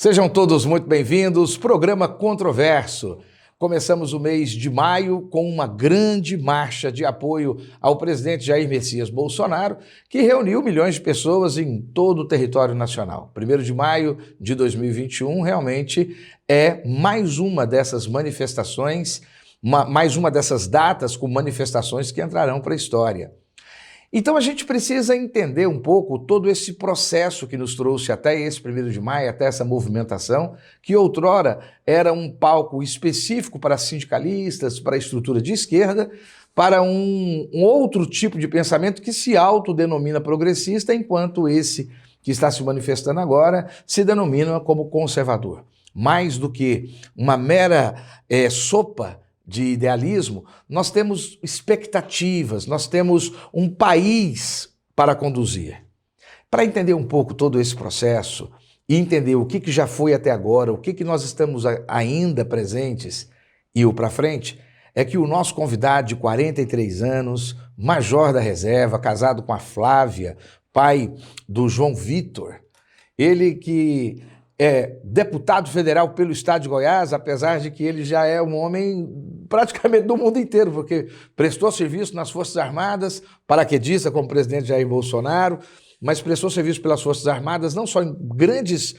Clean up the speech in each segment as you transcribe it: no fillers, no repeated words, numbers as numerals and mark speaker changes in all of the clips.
Speaker 1: Sejam todos muito bem-vindos. Programa Controverso. Começamos o mês de maio com uma grande marcha de apoio ao presidente Jair Messias Bolsonaro, que reuniu milhões de pessoas em todo o território nacional. 1º de maio de 2021 realmente é mais uma dessas manifestações, mais uma dessas datas com manifestações que entrarão para a história. Então a gente precisa entender um pouco todo esse processo que nos trouxe até esse 1º de maio, até essa movimentação, que outrora era um palco específico para sindicalistas, para a estrutura de esquerda, para um outro tipo de pensamento que se autodenomina progressista, enquanto esse que está se manifestando agora se denomina como conservador. Mais do que uma mera sopa de idealismo, nós temos expectativas, nós temos um país para conduzir. Para entender um pouco todo esse processo e entender o que já foi até agora, o que nós estamos ainda presentes e o para frente, é que o nosso convidado de 43 anos, major da reserva, casado com a Flávia, pai do João Vitor, ele que é deputado federal pelo estado de Goiás, apesar de que ele já é um homem praticamente do mundo inteiro, porque prestou serviço nas Forças Armadas, paraquedista como presidente Jair Bolsonaro, mas prestou serviço pelas Forças Armadas não só em grandes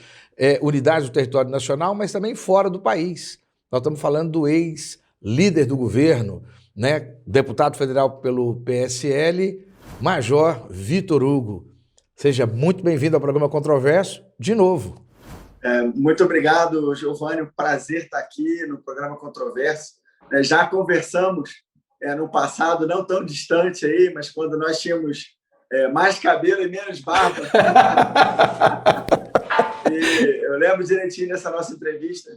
Speaker 1: unidades do território nacional, mas também fora do país. Nós estamos falando do ex-líder do governo, né, deputado federal pelo PSL, Major Vitor Hugo. Seja muito bem-vindo ao programa Controverso, de novo.
Speaker 2: Muito obrigado, Giovanni. Um prazer estar aqui no programa Controverso. Já conversamos no passado, não tão distante aí, mas quando nós tínhamos mais cabelo e menos barba. E eu lembro direitinho dessa nossa entrevista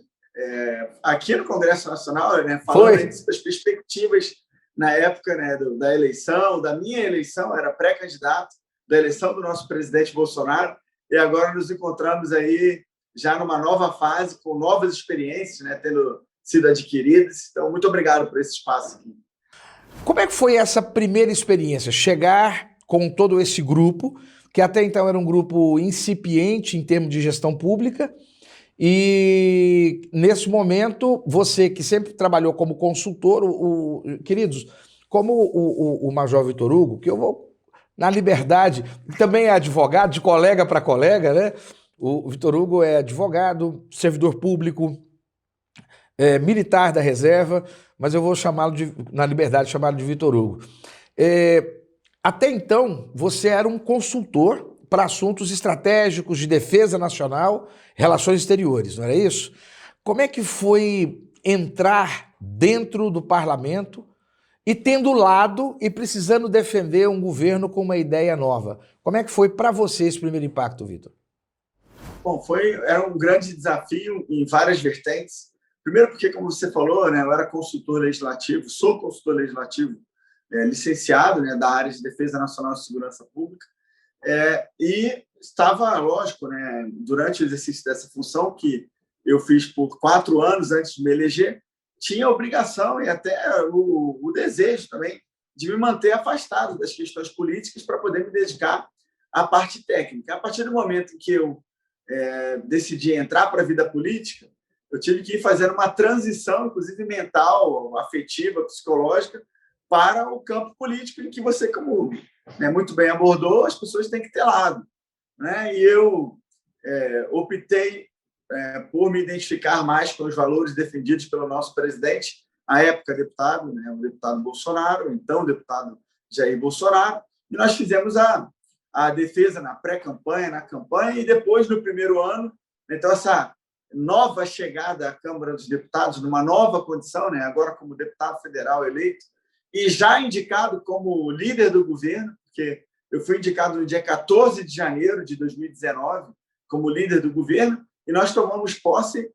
Speaker 2: aqui no Congresso Nacional, falando das perspectivas na época da eleição, da minha eleição, era pré-candidato, da eleição do nosso presidente Bolsonaro, e agora nos encontramos aí já numa nova fase, com novas experiências, tendo sido adquiridas. Então, muito obrigado por esse espaço aqui.
Speaker 1: Como é que foi essa primeira experiência? Chegar com todo esse grupo, que até então era um grupo incipiente em termos de gestão pública, e nesse momento, você que sempre trabalhou como consultor, queridos, como o Major Vitor Hugo, que eu vou, na liberdade, também é advogado, de colega para colega, né? O Vitor Hugo é advogado, servidor público, militar da reserva, mas eu vou chamá-lo na liberdade, chamá-lo de Vitor Hugo. Até então, você era um consultor para assuntos estratégicos de defesa nacional, relações exteriores, não era isso? Como é que foi entrar dentro do parlamento e tendo lado e precisando defender um governo com uma ideia nova? Como é que foi para você esse primeiro impacto, Vitor?
Speaker 2: Bom, era um grande desafio em várias vertentes. Primeiro porque, como você falou, eu era consultor legislativo, sou consultor legislativo licenciado da área de Defesa Nacional e Segurança Pública, e estava, lógico, durante o exercício dessa função, que eu fiz por 4 anos antes de me eleger, tinha a obrigação e até o desejo também de me manter afastado das questões políticas para poder me dedicar à parte técnica. A partir do momento em que eu decidi entrar para a vida política, eu tive que ir fazendo uma transição, inclusive mental, afetiva, psicológica, para o campo político, em que você, como muito bem abordou, as pessoas têm que ter lado. E eu optei por me identificar mais com os valores defendidos pelo nosso presidente, à época deputado, o deputado Bolsonaro, então deputado Jair Bolsonaro, e nós fizemos a defesa na pré-campanha, na campanha, e depois, no primeiro ano, então essa nova chegada à Câmara dos Deputados, numa nova condição, agora como deputado federal eleito, e já indicado como líder do governo, porque eu fui indicado no dia 14 de janeiro de 2019 como líder do governo, e nós tomamos posse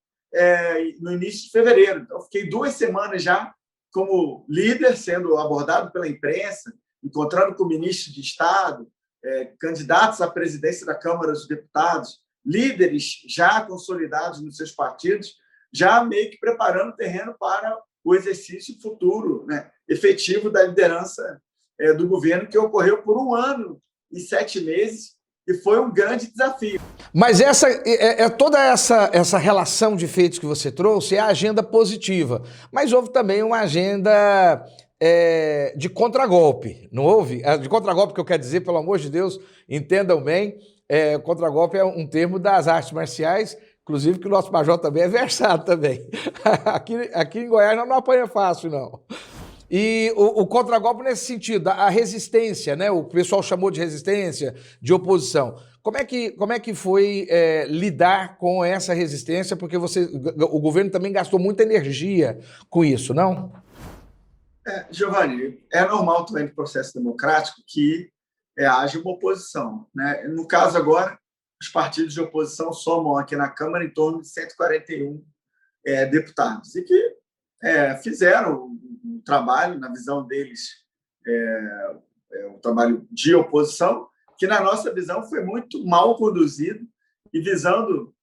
Speaker 2: no início de fevereiro. Então, fiquei 2 semanas já como líder, sendo abordado pela imprensa, encontrando com ministros de Estado, candidatos à presidência da Câmara dos Deputados, líderes já consolidados nos seus partidos, já meio que preparando o terreno para o exercício futuro, efetivo da liderança do governo, que ocorreu por 1 ano e 7 meses, e foi um grande desafio.
Speaker 1: Mas toda essa relação de feitos que você trouxe é a agenda positiva, mas houve também uma agenda de contragolpe, não houve? De contragolpe que eu quero dizer, pelo amor de Deus, entendam bem, contragolpe é um termo das artes marciais, inclusive que o nosso major também é versado também. Aqui em Goiás não apanha fácil, não. E o contragolpe nesse sentido, a resistência, né? O pessoal chamou de resistência, de oposição. Como é que foi lidar com essa resistência? Porque o governo também gastou muita energia com isso, não?
Speaker 2: Giovanni, é normal também no processo democrático que haja uma oposição, né? No caso agora, os partidos de oposição somam aqui na Câmara em torno de 141 deputados, e que fizeram um trabalho, na visão deles, um trabalho de oposição, que na nossa visão foi muito mal conduzido e visando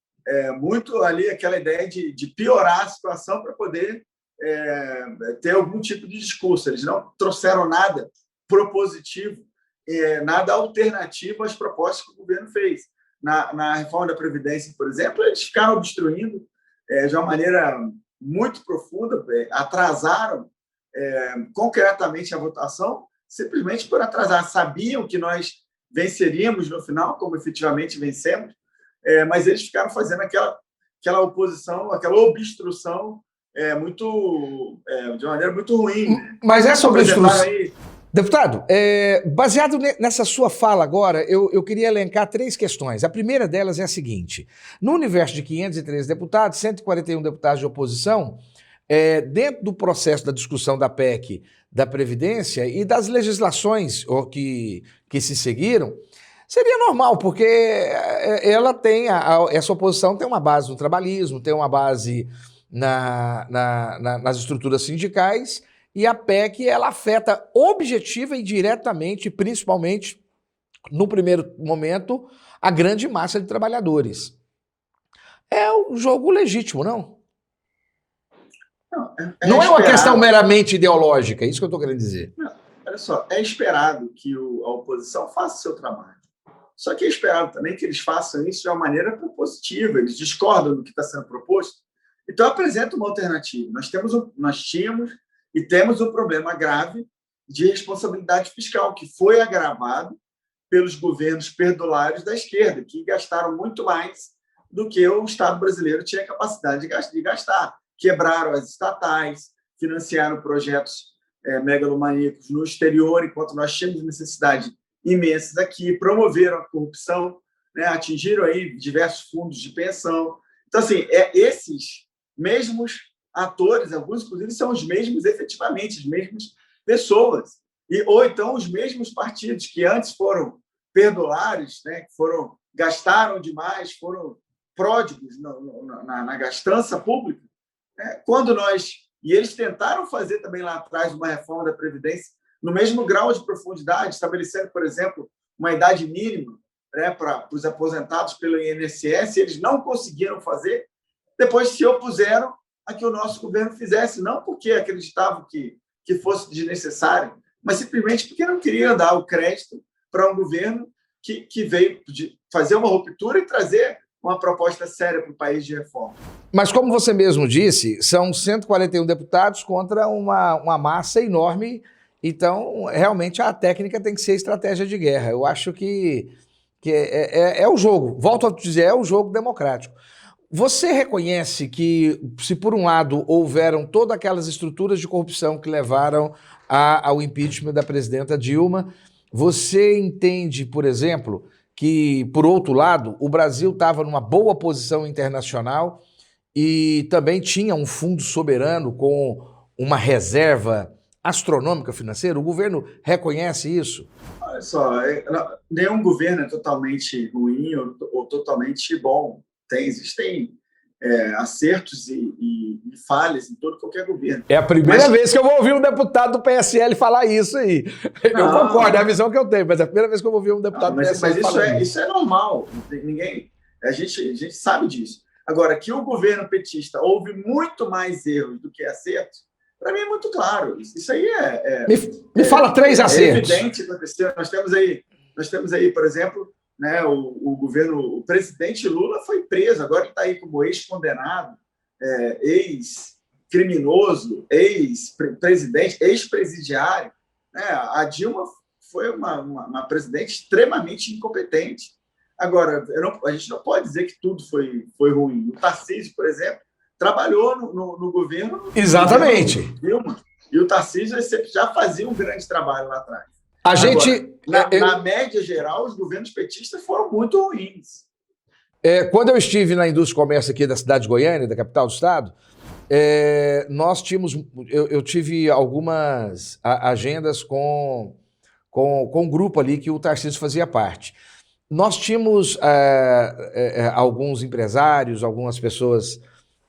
Speaker 2: muito ali aquela ideia de piorar a situação para poder ter algum tipo de discurso. Eles não trouxeram nada propositivo, nada alternativo às propostas que o governo fez. Na reforma da Previdência, por exemplo, eles ficaram obstruindo de uma maneira muito profunda, atrasaram concretamente a votação, simplesmente por atrasar. Sabiam que nós venceríamos no final, como efetivamente vencemos, mas eles ficaram fazendo aquela oposição, aquela obstrução de uma maneira muito ruim.
Speaker 1: Mas essa obstrução... Deputado, baseado nessa sua fala agora, eu queria elencar 3 questões. A primeira delas é a seguinte: no universo de 513 deputados, 141 deputados de oposição, dentro do processo da discussão da PEC da Previdência e das legislações que se seguiram, seria normal, porque ela tem, essa oposição tem uma base no trabalhismo, tem uma base nas estruturas sindicais, e a PEC ela afeta objetiva e diretamente, principalmente no primeiro momento, a grande massa de trabalhadores. É um jogo legítimo, não? Não é uma questão meramente ideológica, é isso que eu estou querendo dizer.
Speaker 2: Não, olha só, é esperado que a oposição faça o seu trabalho. Só que é esperado também que eles façam isso de uma maneira propositiva, eles discordam do que está sendo proposto, então apresenta uma alternativa. Nós tínhamos e temos um problema grave de responsabilidade fiscal, que foi agravado pelos governos perdulários da esquerda, que gastaram muito mais do que o Estado brasileiro tinha capacidade de gastar. Quebraram as estatais, financiaram projetos megalomaníacos no exterior, enquanto nós tínhamos necessidade imensas aqui, promoveram a corrupção, né, atingiram aí diversos fundos de pensão. Então, assim, esses mesmos atores, alguns inclusive são os mesmos efetivamente, as mesmas pessoas, ou então os mesmos partidos que antes foram perdulários, né, que gastaram demais, foram pródigos na gastança pública, né, e eles tentaram fazer também lá atrás uma reforma da Previdência no mesmo grau de profundidade, estabelecendo, por exemplo, uma idade mínima, né, para os aposentados pelo INSS, eles não conseguiram fazer, depois se opuseram a que o nosso governo fizesse, não porque acreditavam que fosse desnecessário, mas simplesmente porque não queriam dar o crédito para um governo que veio fazer uma ruptura e trazer uma proposta séria para o país de reforma.
Speaker 1: Mas, como você mesmo disse, são 141 deputados contra uma massa enorme, então, realmente, a técnica tem que ser estratégia de guerra. Eu acho que é o jogo, volto a dizer, é o jogo democrático. Você reconhece que, se por um lado houveram todas aquelas estruturas de corrupção que levaram ao impeachment da presidenta Dilma, você entende, por exemplo, que, por outro lado, o Brasil estava numa boa posição internacional e também tinha um fundo soberano com uma reserva astronômica financeira? O governo reconhece isso?
Speaker 2: Olha só, nenhum governo é totalmente ruim ou totalmente bom. Existem acertos e falhas em qualquer governo.
Speaker 1: É a primeira vez que eu vou ouvir um deputado do PSL falar isso aí. Eu concordo, é a visão que eu tenho, mas é a primeira vez que eu vou ouvir um deputado do PSL falar isso.
Speaker 2: Mas isso é normal, a gente sabe disso. Agora, que o governo petista houve muito mais erros do que acertos, para mim é muito claro. Isso aí
Speaker 1: Me fala 3 acertos.
Speaker 2: É evidente acontecer. Nós temos aí, por exemplo, né? O presidente Lula foi preso, agora ele está aí como ex-condenado, ex-criminoso, ex-presidente, ex-presidiário, né? A Dilma foi uma presidente extremamente incompetente. Agora, a gente não pode dizer que tudo foi ruim. O Tarcísio, por exemplo, trabalhou no governo.
Speaker 1: Exatamente.
Speaker 2: No governo Dilma, e o Tarcísio já fazia um grande trabalho lá atrás.
Speaker 1: A gente.
Speaker 2: Na média geral, os governos petistas foram muito ruins.
Speaker 1: Quando eu estive na indústria e comércio aqui da cidade de Goiânia, da capital do estado, nós tínhamos. Eu tive algumas agendas com um grupo ali que o Tarcísio fazia parte. Nós tínhamos alguns empresários, algumas pessoas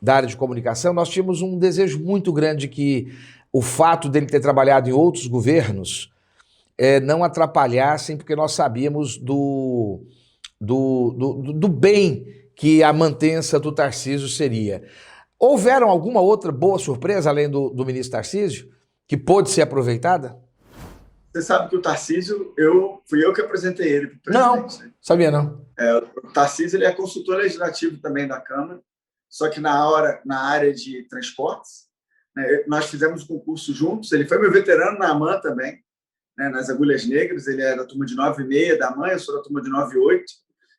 Speaker 1: da área de comunicação, nós tínhamos um desejo muito grande que o fato dele ter trabalhado em outros governos não atrapalhassem, porque nós sabíamos do bem que a mantença do Tarcísio seria. Houveram alguma outra boa surpresa, além do ministro Tarcísio, que pôde ser aproveitada?
Speaker 2: Você sabe que o Tarcísio, fui eu que apresentei ele para o presidente.
Speaker 1: Não, sabia não.
Speaker 2: O Tarcísio ele é consultor legislativo também da Câmara, só que na área de transportes, né, nós fizemos um concurso juntos, ele foi meu veterano na AMAN também, né, nas Agulhas Negras, ele é da turma de 9,6 da AMAN, eu sou da turma de 9,8,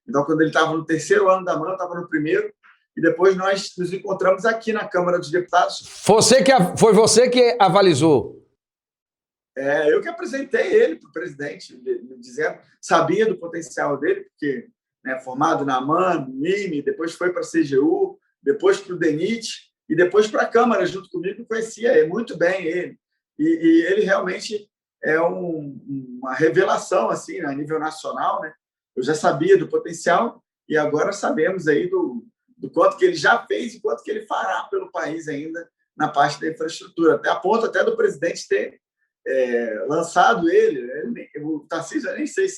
Speaker 2: então quando ele estava no terceiro ano da AMAN, eu estava no primeiro, e depois nós nos encontramos aqui na Câmara dos Deputados.
Speaker 1: Foi você que avalizou?
Speaker 2: Eu que apresentei ele para o presidente, dizendo, sabia do potencial dele, porque formado na AMAN, no IME, depois foi para a CGU, depois para o DENIT e depois para a Câmara, junto comigo, conhecia muito bem ele. E ele realmente é uma revelação assim, a nível nacional. Né? Eu já sabia do potencial e agora sabemos aí do quanto que ele já fez e quanto que ele fará pelo país ainda na parte da infraestrutura. Até a ponto até do presidente ter lançado ele. O Tarcísio, eu nem sei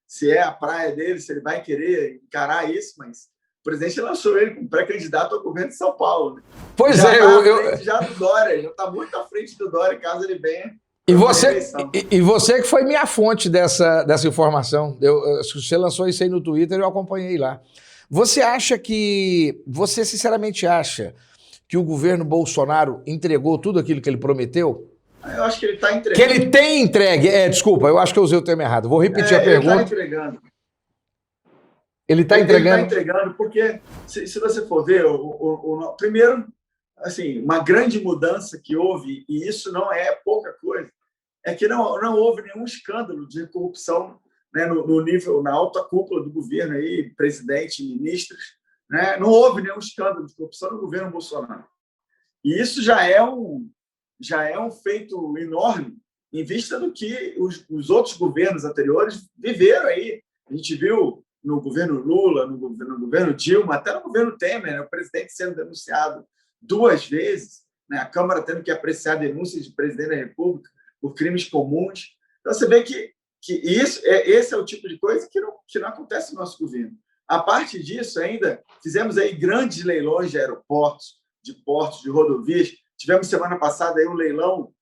Speaker 2: se é a praia dele, se ele vai querer encarar isso, mas o presidente lançou ele como pré-candidato ao governo de São Paulo. Né?
Speaker 1: Pois
Speaker 2: Já do Dória, já está muito à frente do Dória, caso ele venha.
Speaker 1: E você que foi minha fonte dessa informação. Você lançou isso aí no Twitter, eu acompanhei lá. Você sinceramente acha que o governo Bolsonaro entregou tudo aquilo que ele prometeu?
Speaker 2: Eu acho que ele está entregando.
Speaker 1: Que ele tem entregue. Desculpa, eu acho que eu usei o termo errado. Vou repetir a pergunta.
Speaker 2: Ele está entregando.
Speaker 1: Ele está entregando?
Speaker 2: Ele está entregando, porque, se você for ver, primeiro, assim, uma grande mudança que houve, e isso não é pouca coisa, é que não houve nenhum escândalo de corrupção, né, no nível, na alta cúpula do governo, aí, presidente, ministros. Né, não houve nenhum escândalo de corrupção no governo Bolsonaro. E isso já é um feito enorme em vista do que os outros governos anteriores viveram aí. A gente viu no governo Lula, no governo Dilma, até no governo Temer, né, o presidente sendo denunciado 2 vezes, né, a Câmara tendo que apreciar denúncias de presidente da República por crimes comuns. Então, você vê que esse é o tipo de coisa que não acontece no nosso governo. A parte disso, ainda fizemos aí grandes leilões de aeroportos, de portos, de rodovias. Tivemos semana passada aí um leilão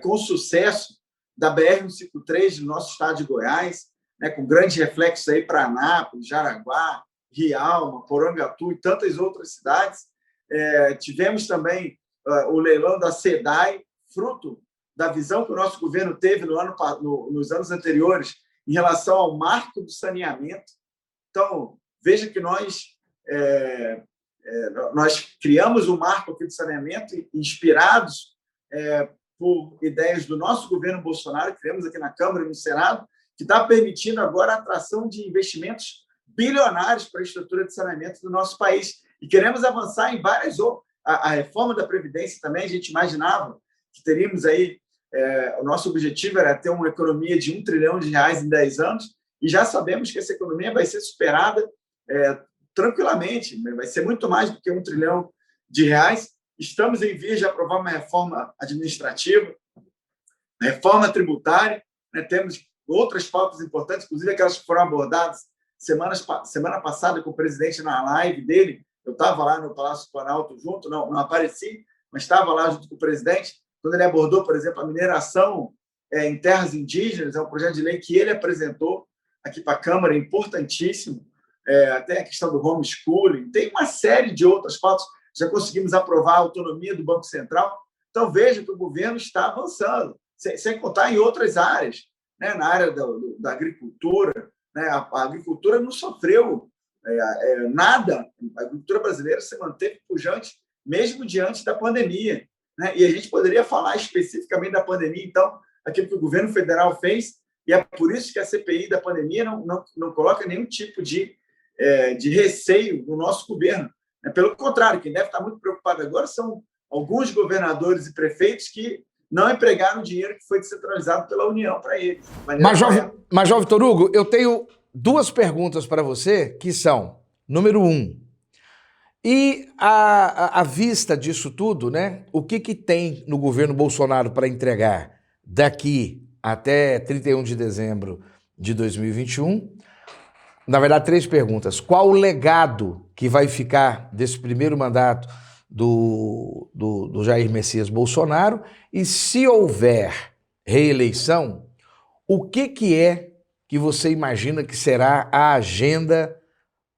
Speaker 2: com sucesso da BR-153 do nosso estado de Goiás, né, com grande reflexo aí para Anápolis, Jaraguá, Rialma, Porangatu e tantas outras cidades. Tivemos também o leilão da SEDAI, fruto da visão que o nosso governo teve nos anos anteriores em relação ao marco do saneamento. Então, veja que nós criamos um marco aqui de saneamento inspirados por ideias do nosso governo Bolsonaro, que criamos aqui na Câmara e no Senado, que está permitindo agora a atração de investimentos bilionários para a estrutura de saneamento do nosso país. E queremos avançar em várias outras. A reforma da Previdência também, a gente imaginava que teríamos aí, o nosso objetivo era ter uma economia de R$1 trilhão em 10 anos, e já sabemos que essa economia vai ser superada tranquilamente, vai ser muito mais do que R$1 trilhão. Estamos em vias de aprovar uma reforma administrativa, reforma tributária, né? Temos outras pautas importantes, inclusive aquelas que foram abordadas semana passada com o presidente na live dele. Eu estava lá no Palácio Planalto junto, não apareci, mas estava lá junto com o presidente, quando ele abordou, por exemplo, a mineração em terras indígenas. É um projeto de lei que ele apresentou, aqui para a Câmara, importantíssimo, até a questão do homeschooling, tem uma série de outras pautas, já conseguimos aprovar a autonomia do Banco Central, então veja que o governo está avançando, sem contar em outras áreas, né? Na área da agricultura, né? A agricultura não sofreu nada, a agricultura brasileira se manteve pujante, mesmo diante da pandemia, né? E a gente poderia falar especificamente da pandemia, então, aquilo que o governo federal fez, e é por isso que a CPI da pandemia não coloca nenhum tipo de receio no nosso governo. Pelo contrário, quem deve estar muito preocupado agora são alguns governadores e prefeitos que não empregaram o dinheiro que foi descentralizado pela União para eles.
Speaker 1: Major Vitor Hugo, eu tenho duas perguntas para você, que são, número 1, e à vista disso tudo, né, o que tem no governo Bolsonaro para entregar daqui até 31 de dezembro de 2021? Na verdade, 3 perguntas. Qual o legado que vai ficar desse primeiro mandato do Jair Messias Bolsonaro? E se houver reeleição, o que é que você imagina que será a agenda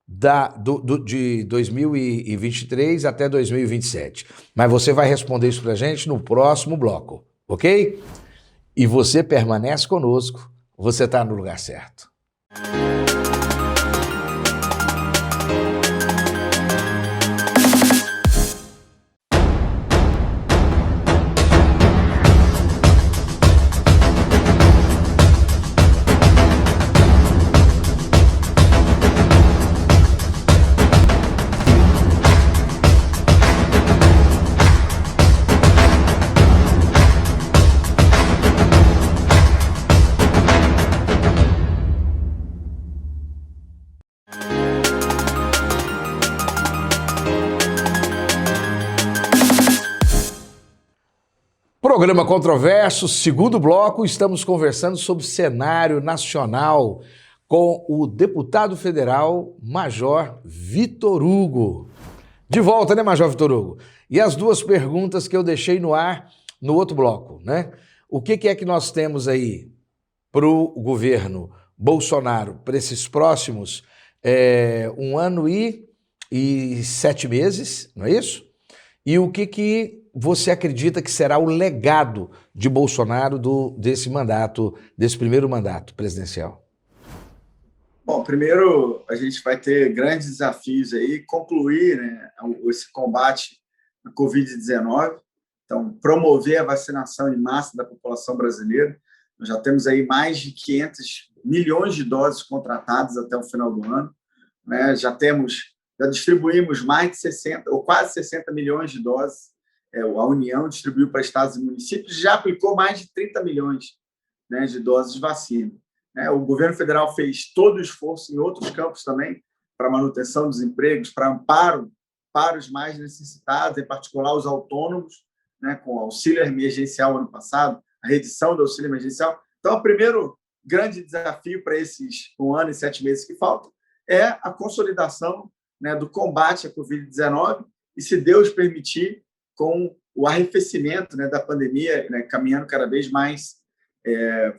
Speaker 1: de 2023 até 2027? Mas você vai responder isso para a gente no próximo bloco, ok? E você permanece conosco, você está no lugar certo. Programa Controverso, segundo bloco, estamos conversando sobre o cenário nacional com o deputado federal Major Vitor Hugo. De volta, né, Major Vitor Hugo? E as duas perguntas que eu deixei no ar no outro bloco, né? O que é que nós temos aí para o governo Bolsonaro para esses próximos 1 ano e 7 meses, não é isso? E o que você acredita que será o legado de Bolsonaro desse primeiro mandato presidencial?
Speaker 2: Bom, primeiro a gente vai ter grandes desafios aí, concluir, né, esse combate à Covid-19, então promover a vacinação em massa da população brasileira. Nós já temos aí mais de 500 milhões de doses contratadas até o final do ano, né? Já distribuímos mais de 60 ou quase 60 milhões de doses. A União distribuiu para estados e municípios, já aplicou mais de 30 milhões, né, de doses de vacina. O governo federal fez todo o esforço em outros campos também para manutenção dos empregos, para amparo para os mais necessitados, em particular os autônomos, né, com o auxílio emergencial ano passado, a redução do auxílio emergencial. Então, o primeiro grande desafio para esses 1 ano e 7 meses que faltam é a consolidação, né, do combate à Covid-19 e, se Deus permitir, com o arrefecimento, né, da pandemia, né, caminhando cada vez mais,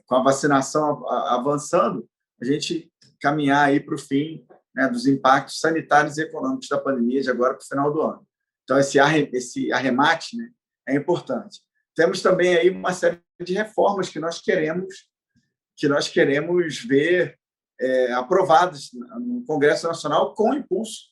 Speaker 2: com a vacinação avançando, a gente caminhar aí para o fim, né, dos impactos sanitários e econômicos da pandemia de agora para o final do ano. Então, esse arremate, né, é importante. Temos também aí uma série de reformas que nós queremos ver aprovadas no Congresso Nacional com impulso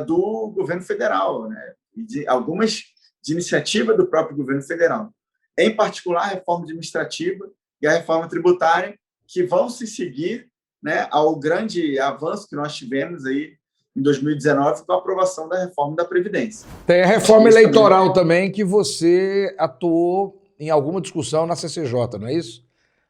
Speaker 2: do governo federal, né, e algumas de iniciativa do próprio governo federal. Em particular, a reforma administrativa e a reforma tributária, que vão se seguir, né, ao grande avanço que nós tivemos aí em 2019 com a aprovação da reforma da Previdência.
Speaker 1: Tem a reforma eleitoral também, que você atuou em alguma discussão na CCJ, não é isso?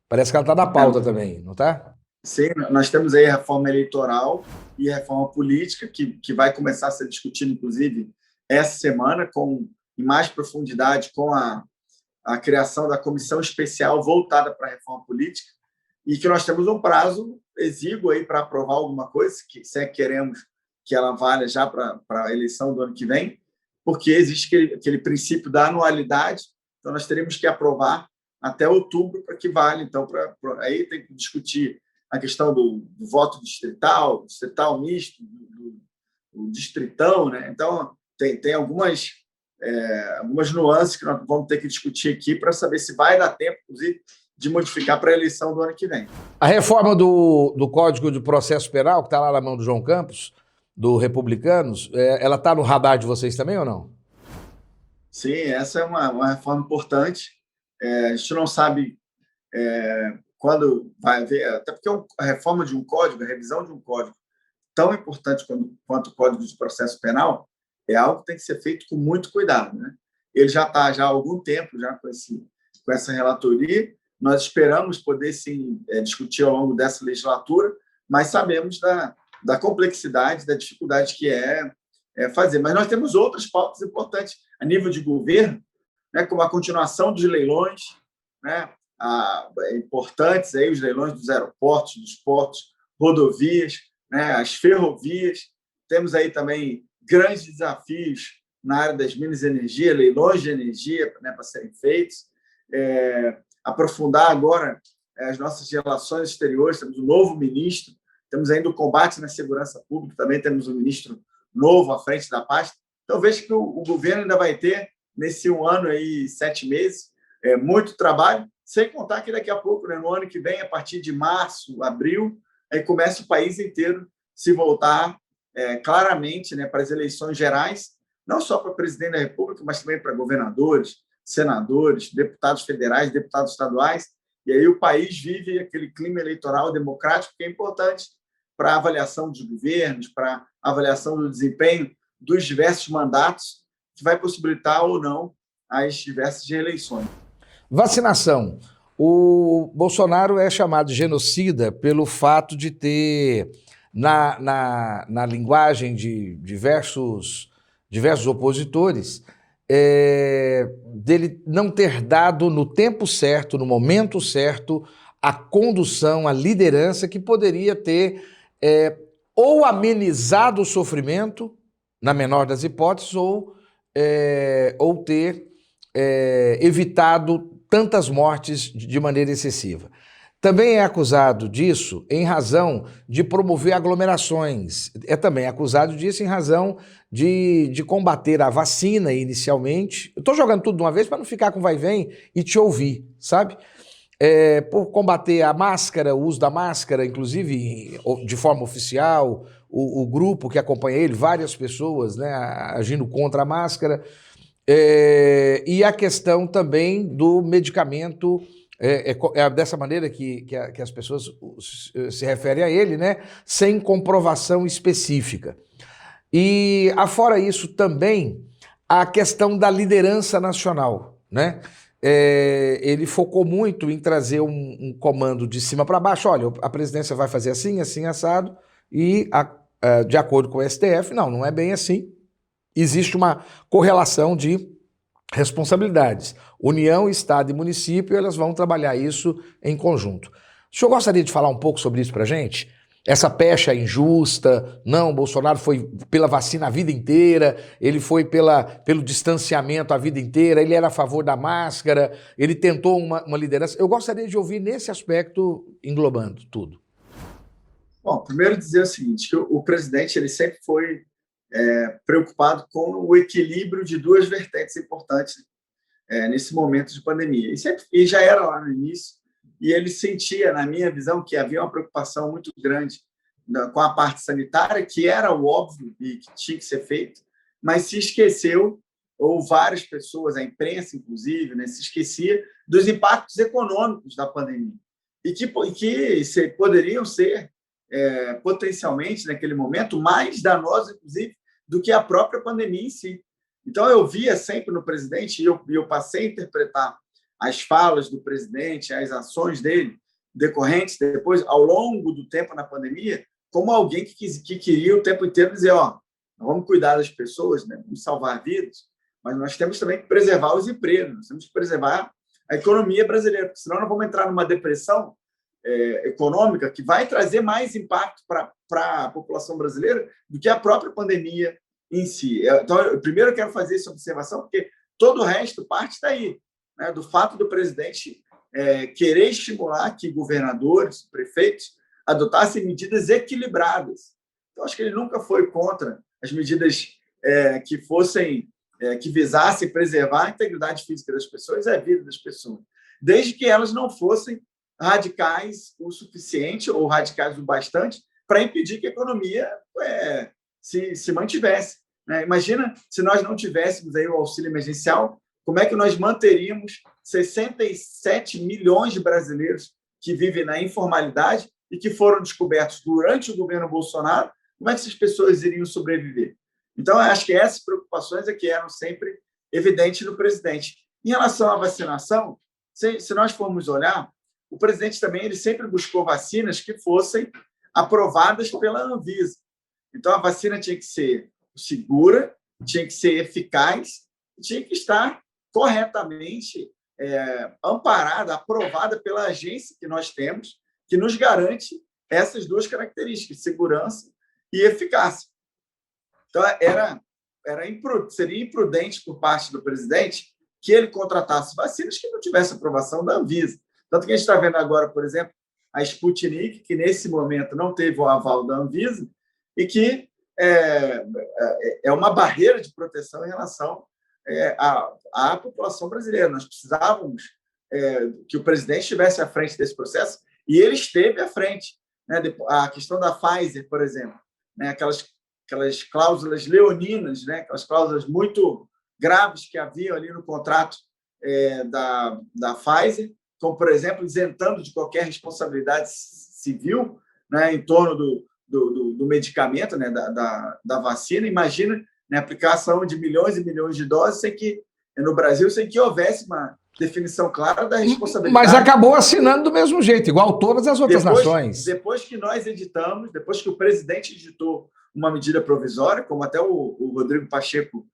Speaker 1: Parece que ela está na pauta também, não está?
Speaker 2: Sim, nós temos aí a reforma eleitoral e a reforma política, que vai começar a ser discutida, inclusive, essa semana, em mais profundidade, com a criação da comissão especial voltada para a reforma política, e que nós temos um prazo exíguo aí para aprovar alguma coisa, se queremos que ela valha já para a eleição do ano que vem, porque existe aquele princípio da anualidade, então nós teremos que aprovar até outubro para que valha. Então, aí tem que discutir a questão do voto distrital misto, do distritão, né? Então, tem algumas nuances que nós vamos ter que discutir aqui para saber se vai dar tempo, inclusive, de modificar para a eleição do ano que vem.
Speaker 1: A reforma do Código de Processo Penal, que está lá na mão do João Campos, do Republicanos, ela está no radar de vocês também ou não?
Speaker 2: Sim, essa é uma reforma importante. A gente não sabe quando vai haver, até porque a reforma de um código, a revisão de um código tão importante quanto o Código de Processo Penal, é algo que tem que ser feito com muito cuidado, né? Ele já está há algum tempo já com essa relatoria. Nós esperamos poder, sim, discutir ao longo dessa legislatura, mas sabemos da complexidade, da dificuldade que é fazer. Mas nós temos outras pautas importantes a nível de governo, né, como a continuação dos leilões, né, importantes aí, os leilões dos aeroportos, dos portos, rodovias, né, as ferrovias. Temos aí também grandes desafios na área das minas de energia, leilões de energia, né, para serem feitos. Aprofundar agora as nossas relações exteriores. Temos um novo ministro, temos ainda o combate na segurança pública, também temos um ministro novo à frente da pasta. Então, vejo que o governo ainda vai ter, nesse 1 ano e 7 meses, muito trabalho, sem contar que daqui a pouco, né, no ano que vem, a partir de março, abril, aí começa o país inteiro se voltar claramente, né, para as eleições gerais, não só para presidente da República, mas também para governadores, senadores, deputados federais, deputados estaduais, e aí o país vive aquele clima eleitoral democrático que é importante para a avaliação dos governos, para a avaliação do desempenho dos diversos mandatos, que vai possibilitar ou não as diversas reeleições.
Speaker 1: Vacinação. O Bolsonaro é chamado de genocida pelo fato de ter, na linguagem de diversos opositores, dele não ter dado no tempo certo, no momento certo, a condução, a liderança que poderia ter ou amenizado o sofrimento, na menor das hipóteses, ou ter evitado tantas mortes de maneira excessiva. Também é acusado disso em razão de promover aglomerações. É também acusado disso em razão de combater a vacina inicialmente. Eu estou jogando tudo de uma vez para não ficar com vai e vem e te ouvir, sabe? Por combater a máscara, o uso da máscara, inclusive de forma oficial, o grupo que acompanha ele, várias pessoas, né, agindo contra a máscara. E a questão também do medicamento, dessa maneira que as pessoas se referem a ele, né, sem comprovação específica. E, afora isso, também a questão da liderança nacional, né? Ele focou muito em trazer um comando de cima para baixo. Olha, a presidência vai fazer assim, assim, assado, e de acordo com o STF, não é bem assim. Existe uma correlação de responsabilidades. União, Estado e município, elas vão trabalhar isso em conjunto. O senhor gostaria de falar um pouco sobre isso para a gente? Essa pecha injusta, não, Bolsonaro foi pela vacina a vida inteira, ele foi pelo distanciamento a vida inteira, ele era a favor da máscara, ele tentou uma liderança. Eu gostaria de ouvir nesse aspecto, englobando tudo.
Speaker 2: Bom, primeiro dizer o seguinte, que o presidente ele sempre foi preocupado com o equilíbrio de duas vertentes importantes nesse momento de pandemia. E já era lá no início, e ele sentia, na minha visão, que havia uma preocupação muito grande com a parte sanitária, que era o óbvio e que tinha que ser feito, mas se esqueceu, ou várias pessoas, a imprensa inclusive, né, se esquecia dos impactos econômicos da pandemia, e que poderiam ser potencialmente, naquele momento, mais danosos, inclusive, do que a própria pandemia em si. Então, eu via sempre no presidente, e eu passei a interpretar as falas do presidente, as ações dele, decorrentes depois, ao longo do tempo na pandemia, como alguém que queria o tempo inteiro dizer, vamos cuidar das pessoas, né? Vamos salvar vidas, mas nós temos também que preservar os empregos, nós temos que preservar a economia brasileira, porque senão nós vamos entrar numa depressão econômica que vai trazer mais impacto para a população brasileira do que a própria pandemia em si. Então, primeiro eu quero fazer essa observação, porque todo o resto parte daí, né, do fato do presidente querer estimular que governadores, prefeitos, adotassem medidas equilibradas. Então, acho que ele nunca foi contra as medidas que visassem preservar a integridade física das pessoas e a vida das pessoas, desde que elas não fossem radicais o suficiente ou radicais o bastante para impedir que a economia se mantivesse. Né? Imagina se nós não tivéssemos aí o auxílio emergencial, como é que nós manteríamos 67 milhões de brasileiros que vivem na informalidade e que foram descobertos durante o governo Bolsonaro? Como é que essas pessoas iriam sobreviver? Então, eu acho que essas preocupações é que eram sempre evidentes no presidente. Em relação à vacinação, se nós formos olhar, o presidente também ele sempre buscou vacinas que fossem aprovadas pela Anvisa. Então, a vacina tinha que ser segura, tinha que ser eficaz, tinha que estar corretamente amparada, aprovada pela agência que nós temos, que nos garante essas duas características, segurança e eficácia. Então, seria imprudente por parte do presidente que ele contratasse vacinas que não tivessem aprovação da Anvisa. Tanto que a gente está vendo agora, por exemplo, a Sputnik, que nesse momento não teve o aval da Anvisa e que é uma barreira de proteção em relação à população brasileira. Nós precisávamos que o presidente estivesse à frente desse processo e ele esteve à frente. Né? A questão da Pfizer, por exemplo, né? aquelas cláusulas leoninas, né? Aquelas cláusulas muito graves que haviam ali no contrato da Pfizer, como, por exemplo, isentando de qualquer responsabilidade civil, né? Em torno do medicamento, né? da vacina. Imagina, né? A aplicação de milhões e milhões de doses no Brasil sem que houvesse uma definição clara da responsabilidade.
Speaker 1: Mas acabou assinando do mesmo jeito, igual todas as outras nações.
Speaker 2: Depois que nós editamos, depois que o presidente editou uma medida provisória, como até o Rodrigo Pacheco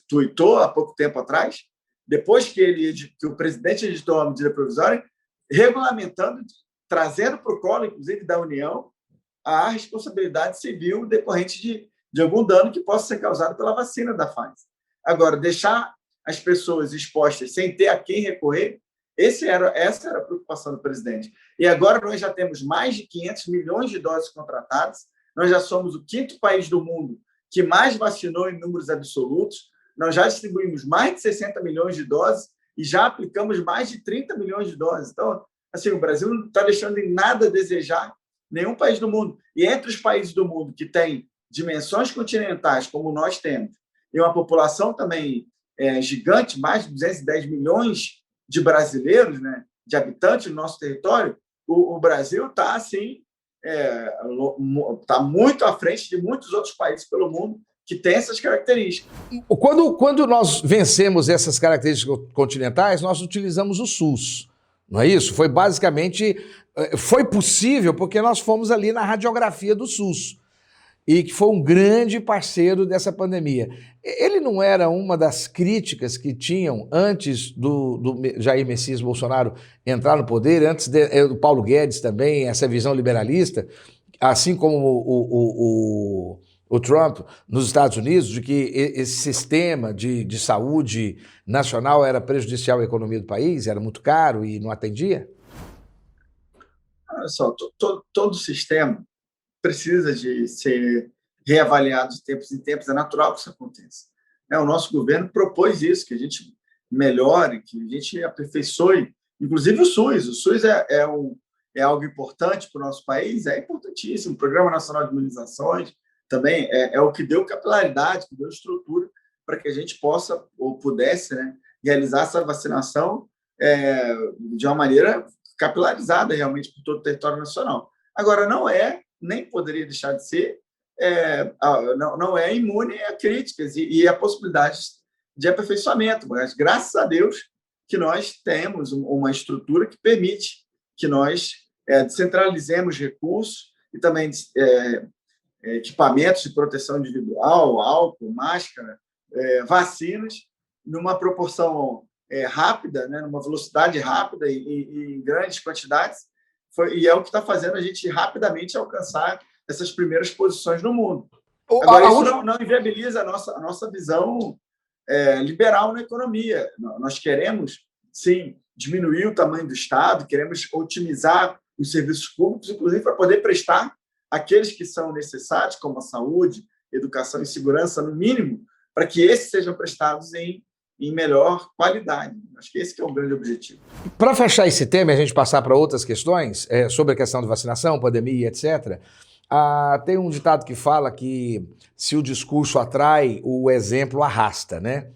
Speaker 2: tuitou há pouco tempo atrás, depois que o presidente editou uma medida provisória, regulamentando, trazendo para o colo, inclusive, da União, a responsabilidade civil decorrente de algum dano que possa ser causado pela vacina da Pfizer. Agora, deixar as pessoas expostas sem ter a quem recorrer, essa era a preocupação do presidente. E agora nós já temos mais de 500 milhões de doses contratadas, nós já somos o 5º país do mundo que mais vacinou em números absolutos, nós já distribuímos mais de 60 milhões de doses e já aplicamos mais de 30 milhões de doses. Então, assim, o Brasil não está deixando em nada a desejar nenhum país do mundo. E entre os países do mundo que têm dimensões continentais, como nós temos, e uma população também gigante, mais de 210 milhões de brasileiros, né, de habitantes no nosso território, o Brasil está assim, está muito à frente de muitos outros países pelo mundo que têm essas características.
Speaker 1: Quando nós vencemos essas características continentais, nós utilizamos o SUS, não é isso? Foi possível porque nós fomos ali na radiografia do SUS e que foi um grande parceiro dessa pandemia. Ele não era uma das críticas que tinham antes do Jair Messias Bolsonaro entrar no poder, antes do Paulo Guedes também, essa visão liberalista, assim como o Trump nos Estados Unidos, de que esse sistema de saúde nacional era prejudicial à economia do país, era muito caro e não atendia?
Speaker 2: Olha só, todo sistema precisa de ser reavaliado de tempos em tempos, é natural que isso aconteça. O nosso governo propôs isso, que a gente melhore, que a gente aperfeiçoe, inclusive o SUS. O SUS é algo importante para o nosso país, é importantíssimo. O Programa Nacional de Imunizações também é o que deu capilaridade, que deu estrutura para que a gente possa ou pudesse, né, realizar essa vacinação de uma maneira capilarizada realmente por todo o território nacional. Agora, nem poderia deixar de ser, não é imune a críticas e a possibilidades de aperfeiçoamento, mas graças a Deus que nós temos uma estrutura que permite que nós descentralizemos recursos e também equipamentos de proteção individual, álcool, máscara, vacinas, numa proporção rápida, né, numa velocidade rápida e em grandes quantidades, e é o que está fazendo a gente rapidamente alcançar essas primeiras posições no mundo. Agora, isso não inviabiliza a nossa visão liberal na economia. Nós queremos sim, diminuir o tamanho do Estado, queremos otimizar os serviços públicos, inclusive para poder prestar aqueles que são necessários, como a saúde, educação e segurança, no mínimo, para que esses sejam prestados em melhor qualidade. Acho que esse que é o grande objetivo.
Speaker 1: Para fechar esse tema e a gente passar para outras questões, sobre a questão de vacinação, pandemia, etc., tem um ditado que fala que se o discurso atrai, o exemplo arrasta, né?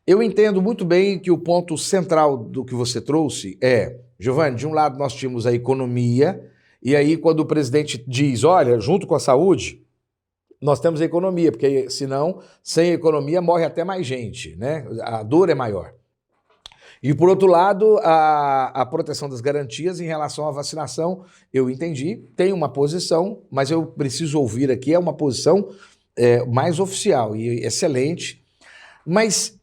Speaker 1: Eu entendo muito bem que o ponto central do que você trouxe é, Giovanni, de um lado nós tínhamos a economia, e aí quando o presidente diz, olha, junto com a saúde, nós temos a economia, porque senão, sem economia, morre até mais gente, né? A dor é maior. E, por outro lado, a proteção das garantias em relação à vacinação, eu entendi, tem uma posição, mas eu preciso ouvir aqui, é uma posição mais oficial e excelente, mas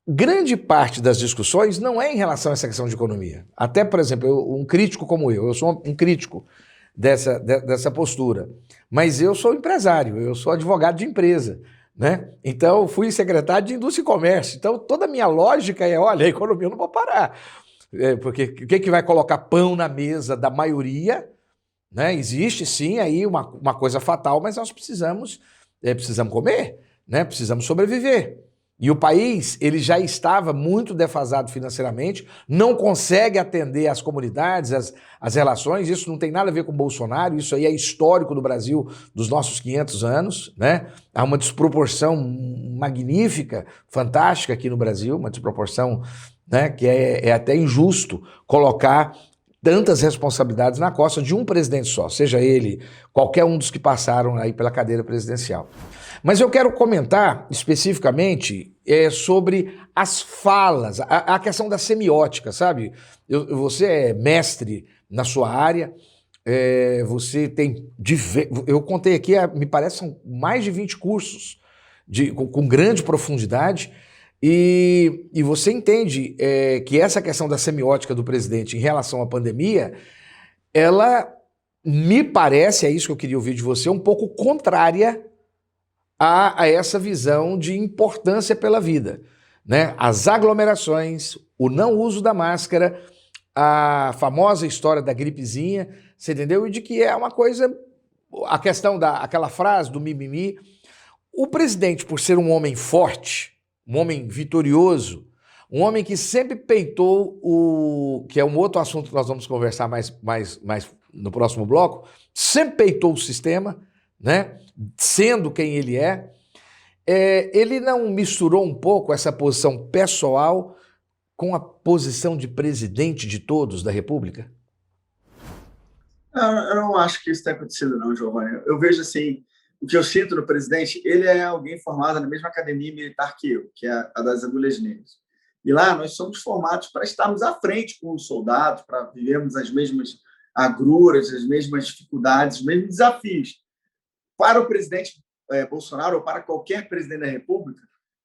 Speaker 1: grande parte das discussões não é em relação a essa questão de economia. Até, por exemplo, um crítico como eu sou um crítico dessa postura, mas eu sou empresário, eu sou advogado de empresa, né? Então, fui secretário de Indústria e Comércio. Então, toda a minha lógica é, olha, a economia eu não vou parar. Porque o que vai colocar pão na mesa da maioria, né? Existe, sim, aí uma coisa fatal, mas nós precisamos comer, né? Precisamos sobreviver. E o país, ele já estava muito defasado financeiramente, não consegue atender as comunidades, as relações, isso não tem nada a ver com o Bolsonaro, isso aí é histórico do Brasil dos nossos 500 anos, né? Há uma desproporção magnífica, fantástica aqui no Brasil, uma desproporção, né, que é até injusto colocar tantas responsabilidades na costa de um presidente só, seja ele qualquer um dos que passaram aí pela cadeira presidencial. Mas eu quero comentar especificamente sobre as falas, a questão da semiótica, sabe? Você é mestre na sua área, você tem... Eu contei aqui, me parece, são mais de 20 cursos com grande profundidade, e você entende que essa questão da semiótica do presidente em relação à pandemia, ela me parece, é isso que eu queria ouvir de você, um pouco contrária a essa visão de importância pela vida, né? As aglomerações, o não uso da máscara, a famosa história da gripezinha, você entendeu? E de que é uma coisa, a questão aquela frase do mimimi. O presidente, por ser um homem forte, um homem vitorioso, um homem que sempre peitou que é um outro assunto que nós vamos conversar mais no próximo bloco, sempre peitou o sistema, né? Sendo quem ele ele não misturou um pouco essa posição pessoal com a posição de presidente de todos da República?
Speaker 2: Eu não acho que isso tenha acontecido, não, Giovanni. Eu vejo assim, o que eu sinto no presidente, ele é alguém formado na mesma academia militar que eu, que é a das Agulhas Negras. E lá nós somos formados para estarmos à frente com os soldados, para vivermos as mesmas agruras, as mesmas dificuldades, os mesmos desafios. Para o presidente Bolsonaro ou para qualquer presidente da República,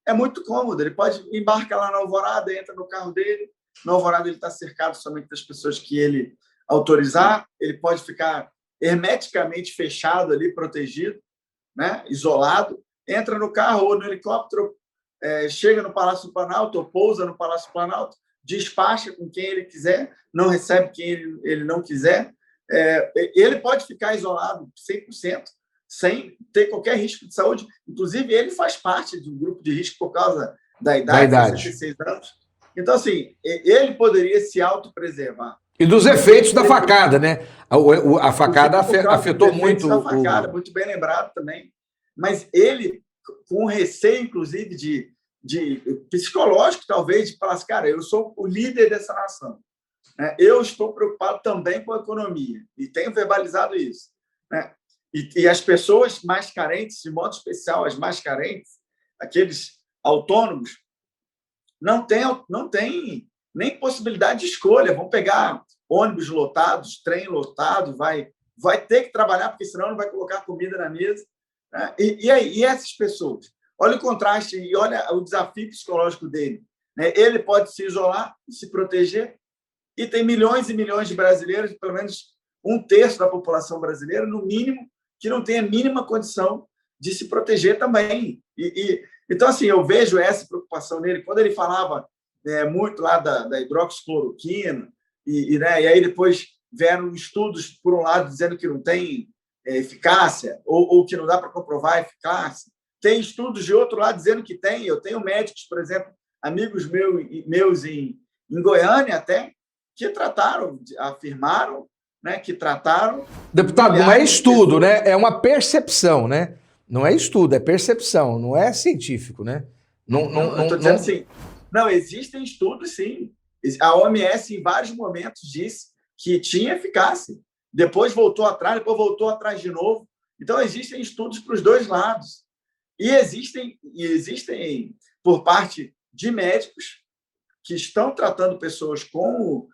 Speaker 2: é muito cômodo. Ele pode embarcar lá na Alvorada, entra no carro dele. Na Alvorada ele está cercado somente das pessoas que ele autorizar. Ele pode ficar hermeticamente fechado ali, protegido, né? Isolado. Entra no carro ou no helicóptero, chega no Palácio do Planalto ou pousa no Palácio do Planalto, despacha com quem ele quiser, não recebe quem ele não quiser. Ele pode ficar isolado 100%, sem ter qualquer risco de saúde. Inclusive, ele faz parte do grupo de risco por causa da idade. 66 anos. Então, assim, ele poderia se autopreservar.
Speaker 1: E dos efeitos da facada, né? A facada afetou muito.
Speaker 2: Da facada, muito bem lembrado também. Mas ele, com receio, inclusive, de psicológico, talvez, de falar assim, cara, eu sou o líder dessa nação. Eu estou preocupado também com a economia. E tenho verbalizado isso. Né? E as pessoas mais carentes, de modo especial as mais carentes, aqueles autônomos, não têm nem possibilidade de escolha. Vão pegar ônibus lotados, trem lotado, vai ter que trabalhar, porque senão não vai colocar comida na mesa. Né? E essas pessoas? Olha o contraste e olha o desafio psicológico dele. Né? Ele pode se isolar, se proteger, e tem milhões e milhões de brasileiros, pelo menos 1/3 da população brasileira, no mínimo, que não tem a mínima condição de se proteger também. Então, assim, eu vejo essa preocupação nele. Quando ele falava muito lá da hidroxicloroquina, né, e aí depois vieram estudos, por um lado, dizendo que não tem eficácia, ou que não dá para comprovar a eficácia. Tem estudos de outro lado dizendo que tem. Eu tenho médicos, por exemplo, amigos meus em Goiânia até, que trataram, afirmaram, né, que trataram.
Speaker 1: Deputado, não é estudo, né? É uma percepção, né? Não é estudo, é percepção, não é científico, né?
Speaker 2: Eu estou dizendo assim, não, existem estudos, sim. A OMS, em vários momentos, disse que tinha eficácia. Depois voltou atrás de novo. Então, existem estudos para os dois lados. E existem, por parte de médicos que estão tratando pessoas com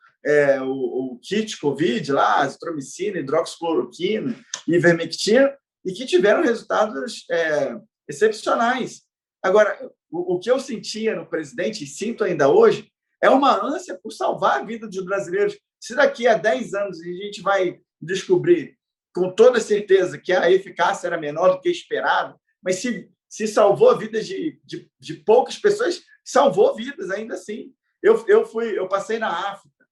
Speaker 2: o kit COVID, lá, azitromicina, hidroxicloroquina, ivermectina, e que tiveram resultados excepcionais. Agora, o que eu sentia no presidente, e sinto ainda hoje, é uma ânsia por salvar a vida dos brasileiros. Se daqui a 10 anos a gente vai descobrir com toda certeza que a eficácia era menor do que esperado, mas se salvou vidas de poucas pessoas, salvou vidas ainda assim. Eu passei na África,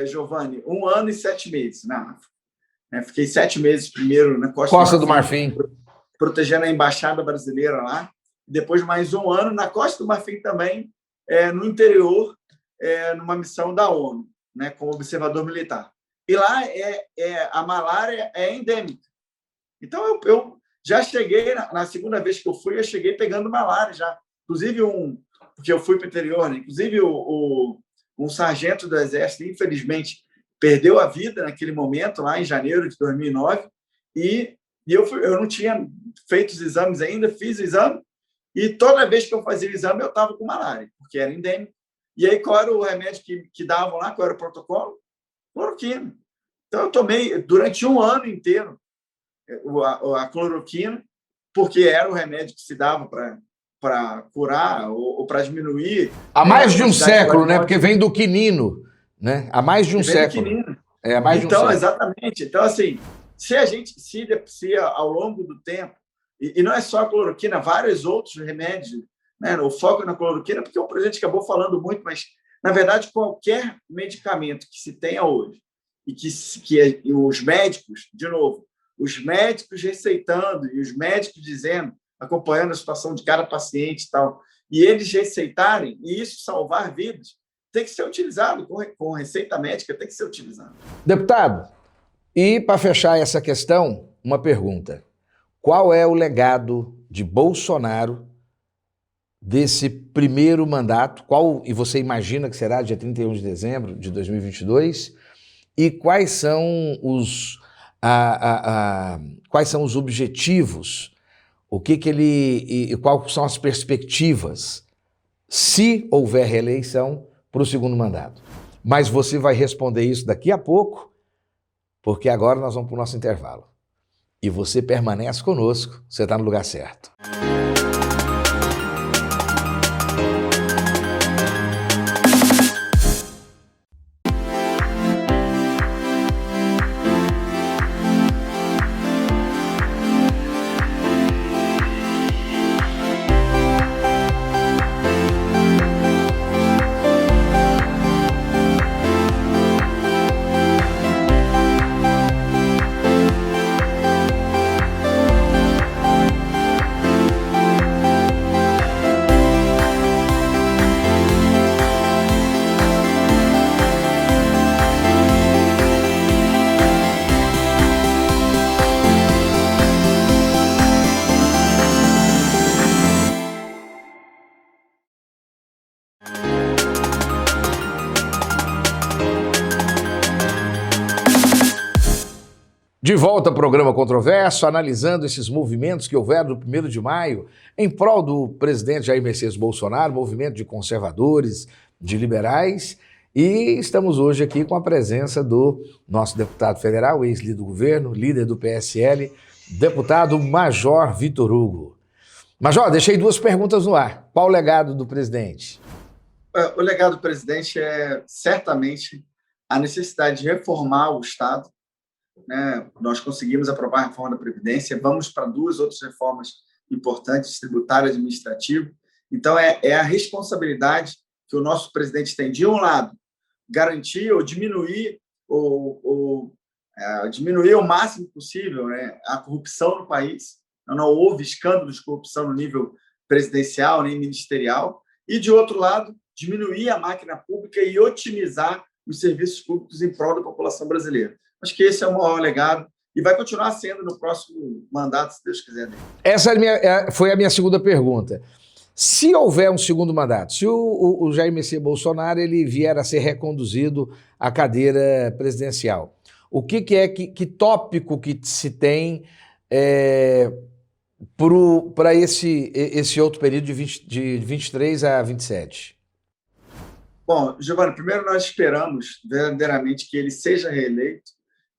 Speaker 2: Giovanni, 1 ano e 7 meses na África. Fiquei 7 meses primeiro na Costa
Speaker 1: do Marfim,
Speaker 2: protegendo a embaixada brasileira lá, depois mais 1 ano na Costa do Marfim também, no interior, numa missão da ONU, né, como observador militar. E lá a malária é endêmica. Então, eu já cheguei, na segunda vez que eu fui, eu cheguei pegando malária já. Inclusive, porque eu fui para o interior, né? Inclusive, um sargento do Exército, infelizmente, perdeu a vida naquele momento, lá em janeiro de 2009, e eu não tinha feito os exames ainda, fiz o exame, e toda vez que eu fazia o exame, eu estava com malária, porque era endêmico. E aí, qual era o remédio que davam lá? Qual era o protocolo? Cloroquina. Então, eu tomei durante 1 ano inteiro a cloroquina, porque era o remédio que se dava para curar ou para diminuir.
Speaker 1: Há mais de um século, né? Porque vem do quinino, né? Há mais de um século. Há mais de um século.
Speaker 2: Exatamente. Então, assim, se ao longo do tempo, e não é só a cloroquina, vários outros remédios, né? O foco na cloroquina, porque o presidente acabou falando muito, mas, na verdade, qualquer medicamento que se tenha hoje, e que os médicos, de novo, os médicos receitando e os médicos dizendo, acompanhando a situação de cada paciente e tal, e eles receitarem, e isso salvar vidas, tem que ser utilizado, com receita médica, tem que ser utilizado.
Speaker 1: Deputado, e para fechar essa questão, uma pergunta. Qual é o legado de Bolsonaro desse primeiro mandato? E você imagina que será dia 31 de dezembro de 2022? E quais são quais são os objetivos? Quais são as perspectivas, se houver reeleição, para o segundo mandato? Mas você vai responder isso daqui a pouco, porque agora nós vamos para o nosso intervalo. E você permanece conosco, você está no lugar certo. De volta ao programa Controverso, analisando esses movimentos que houveram no 1º de maio em prol do presidente Jair Messias Bolsonaro, movimento de conservadores, de liberais, e estamos hoje aqui com a presença do nosso deputado federal, ex-líder do governo, líder do PSL, deputado Major Vitor Hugo. Major, deixei 2 perguntas no ar. Qual o legado do presidente?
Speaker 2: O legado do presidente é certamente a necessidade de reformar o Estado. Né? Nós conseguimos aprovar a reforma da Previdência, vamos para 2 outras reformas importantes, tributário e administrativo. Então, é a responsabilidade que o nosso presidente tem, de um lado, garantir ou diminuir diminuir o máximo possível, né, a corrupção no país. Não houve escândalos de corrupção no nível presidencial nem ministerial. E, de outro lado, diminuir a máquina pública e otimizar os serviços públicos em prol da população brasileira. Acho que esse é o maior legado e vai continuar sendo no próximo mandato, se Deus quiser.
Speaker 1: Essa foi a minha segunda pergunta. Se houver um segundo mandato, se o Jair Messias Bolsonaro ele vier a ser reconduzido à cadeira presidencial, o que tópico que se tem para esse outro período de 23 a 27?
Speaker 2: Bom, Giovanni, primeiro nós esperamos verdadeiramente que ele seja reeleito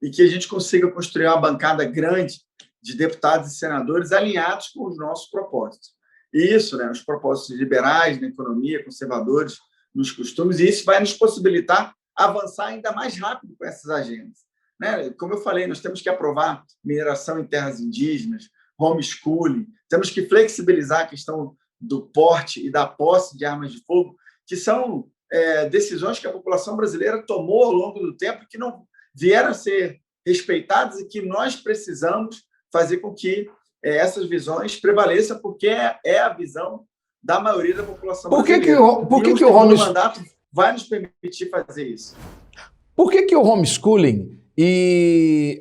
Speaker 2: e que a gente consiga construir uma bancada grande de deputados e senadores alinhados com os nossos propósitos. E isso, né, os propósitos liberais na economia, conservadores nos costumes, e isso vai nos possibilitar avançar ainda mais rápido com essas agendas. Né? Como eu falei, nós temos que aprovar mineração em terras indígenas, homeschooling, temos que flexibilizar a questão do porte e da posse de armas de fogo, que são decisões que a população brasileira tomou ao longo do tempo que não vieram a ser respeitadas e que nós precisamos fazer com que essas visões prevaleçam, porque é a visão da maioria da população brasileira.
Speaker 1: Por que o
Speaker 2: mandato vai nos permitir fazer isso?
Speaker 1: Por que o homeschooling e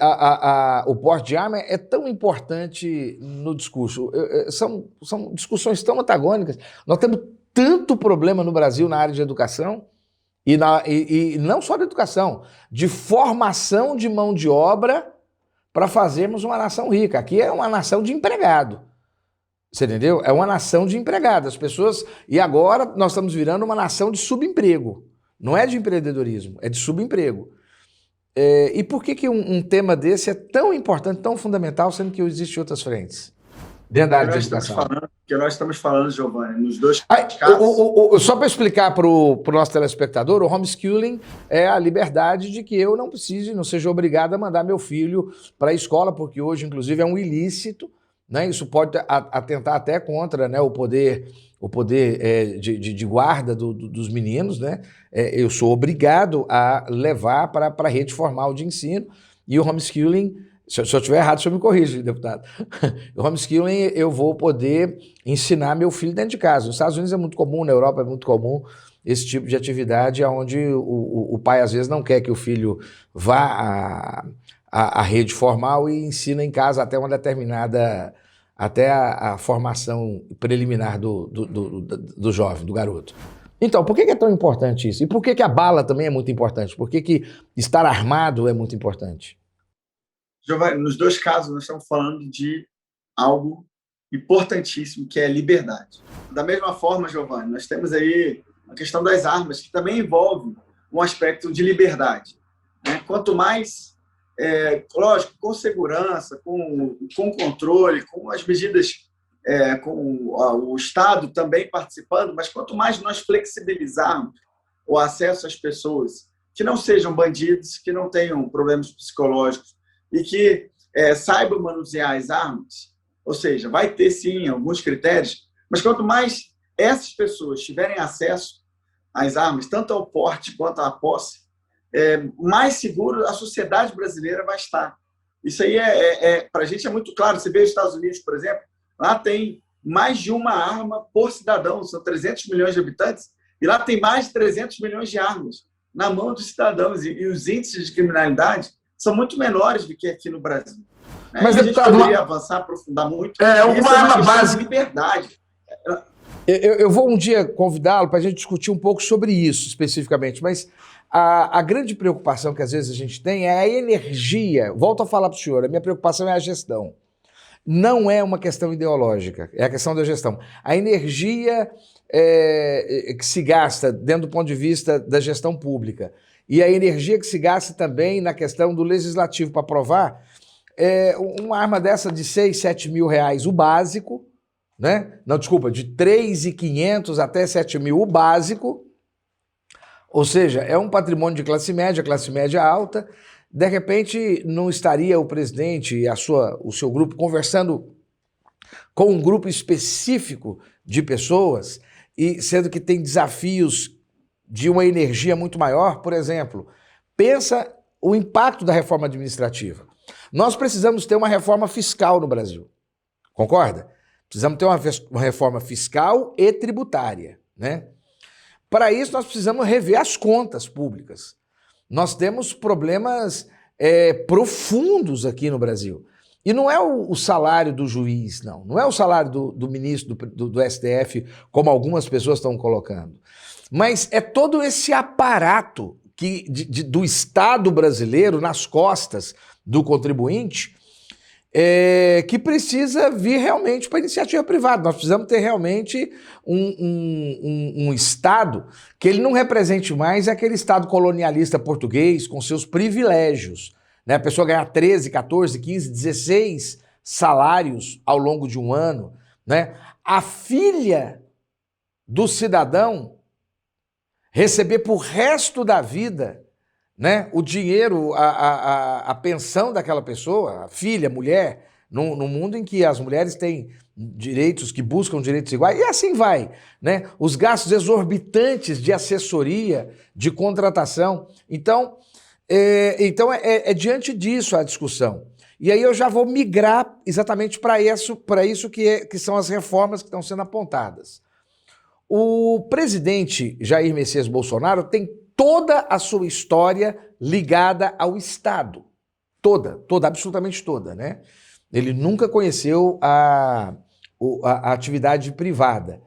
Speaker 1: o porte de arma é tão importante no discurso? São discussões tão antagônicas. Nós temos tanto problema no Brasil na área de educação, e não só de educação, de formação de mão de obra para fazermos uma nação rica. Aqui é uma nação de empregado. Você entendeu? É uma nação de empregado. As pessoas... E agora nós estamos virando uma nação de subemprego. Não é de empreendedorismo, é de subemprego. E por que um tema desse é tão importante, tão fundamental, sendo que existem outras frentes dentro da área de educação?
Speaker 2: Porque nós estamos falando, Giovanni, nos dois casos...
Speaker 1: Só para explicar para o nosso telespectador, o homeschooling é a liberdade de que eu não seja obrigado a mandar meu filho para a escola, porque hoje, inclusive, é um ilícito, né? Isso pode atentar até contra, né, o poder de guarda dos meninos, né? Eu sou obrigado a levar para a rede formal de ensino, e o homeschooling, se eu estiver errado, o senhor me corrige, deputado. O homeschooling, eu vou poder ensinar meu filho dentro de casa. Nos Estados Unidos é muito comum, na Europa é muito comum esse tipo de atividade, onde o pai às vezes não quer que o filho vá à rede formal e ensina em casa até uma determinada... até a formação preliminar do jovem, do garoto. Então, por que é tão importante isso? E por que a bala também é muito importante? Por que estar armado é muito importante?
Speaker 2: Giovanni, nos dois casos nós estamos falando de algo importantíssimo, que é a liberdade. Da mesma forma, Giovanni, nós temos aí a questão das armas, que também envolve um aspecto de liberdade. Né? Quanto mais... lógico, com segurança, com controle, com as medidas, com o Estado também participando, mas quanto mais nós flexibilizarmos o acesso às pessoas que não sejam bandidos, que não tenham problemas psicológicos e que saibam manusear as armas, ou seja, vai ter sim alguns critérios, mas quanto mais essas pessoas tiverem acesso às armas, tanto ao porte quanto à posse, mais seguro a sociedade brasileira vai estar. Isso aí para a gente é muito claro. Você vê os Estados Unidos, por exemplo, lá tem mais de uma arma por cidadão, são 300 milhões de habitantes, e lá tem mais de 300 milhões de armas na mão dos cidadãos, e os índices de criminalidade são muito menores do que aqui no Brasil. Mas a gente poderia avançar, aprofundar muito.
Speaker 1: Uma arma básica.
Speaker 2: Liberdade.
Speaker 1: Eu vou um dia convidá-lo para a gente discutir um pouco sobre isso especificamente, mas a grande preocupação que às vezes a gente tem é a energia. Volto a falar para o senhor, a minha preocupação é a gestão. Não é uma questão ideológica, é a questão da gestão. A energia que se gasta dentro do ponto de vista da gestão pública e a energia que se gasta também na questão do legislativo para aprovar, uma arma dessa de 6, 7 mil reais, o básico, né? Não, desculpa, de 3.500 até 7 mil o básico, ou seja, é um patrimônio de classe média alta. De repente, não estaria o presidente e o seu grupo conversando com um grupo específico de pessoas, e sendo que tem desafios de uma energia muito maior, por exemplo, pensa o impacto da reforma administrativa. Nós precisamos ter uma reforma fiscal no Brasil, concorda? Precisamos ter uma reforma fiscal e tributária, né? Para isso, nós precisamos rever as contas públicas. Nós temos problemas profundos aqui no Brasil. E não é o salário do juiz, não é o salário do ministro do STF, como algumas pessoas estão colocando. Mas é todo esse aparato do Estado brasileiro nas costas do contribuinte que precisa vir realmente para a iniciativa privada. Nós precisamos ter realmente um Estado que ele não represente mais aquele Estado colonialista português com seus privilégios, né? A pessoa ganhar 13, 14, 15, 16 salários ao longo de um ano, né? A filha do cidadão receber por resto da vida, né, o dinheiro, a pensão daquela pessoa, a filha, mulher, num mundo em que as mulheres têm direitos, que buscam direitos iguais, e assim vai, né? Os gastos exorbitantes de assessoria, de contratação. Então é diante disso a discussão. E aí eu já vou migrar exatamente para isso que são as reformas que estão sendo apontadas. O presidente Jair Messias Bolsonaro tem toda a sua história ligada ao Estado. Toda, absolutamente toda, né? Ele nunca conheceu a atividade privada.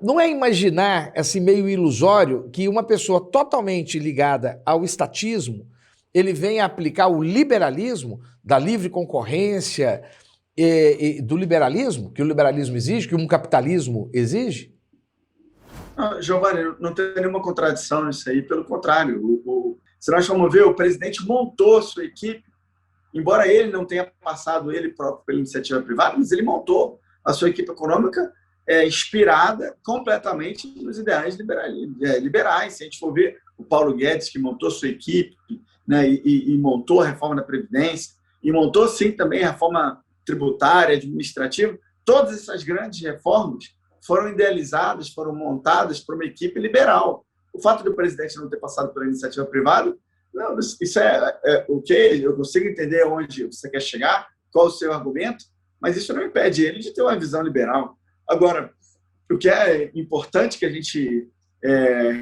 Speaker 1: Não é imaginar, assim, meio ilusório, que uma pessoa totalmente ligada ao estatismo, ele venha aplicar o liberalismo da livre concorrência do liberalismo, que o liberalismo exige, que um capitalismo exige?
Speaker 2: Giovanni, não tem nenhuma contradição nisso aí, pelo contrário. Se nós formos ver, o presidente montou a sua equipe, embora ele não tenha passado ele próprio pela iniciativa privada, mas ele montou a sua equipe econômica inspirada completamente nos ideais liberais. Se a gente for ver o Paulo Guedes, que montou a sua equipe, né, e montou a reforma da Previdência, e montou, sim, também a reforma tributária, administrativa, todas essas grandes reformas foram idealizadas, foram montadas por uma equipe liberal. O fato do presidente não ter passado pela iniciativa privada, não, isso é ok, eu consigo entender onde você quer chegar, qual o seu argumento, mas isso não impede ele de ter uma visão liberal. Agora, o que é importante que a gente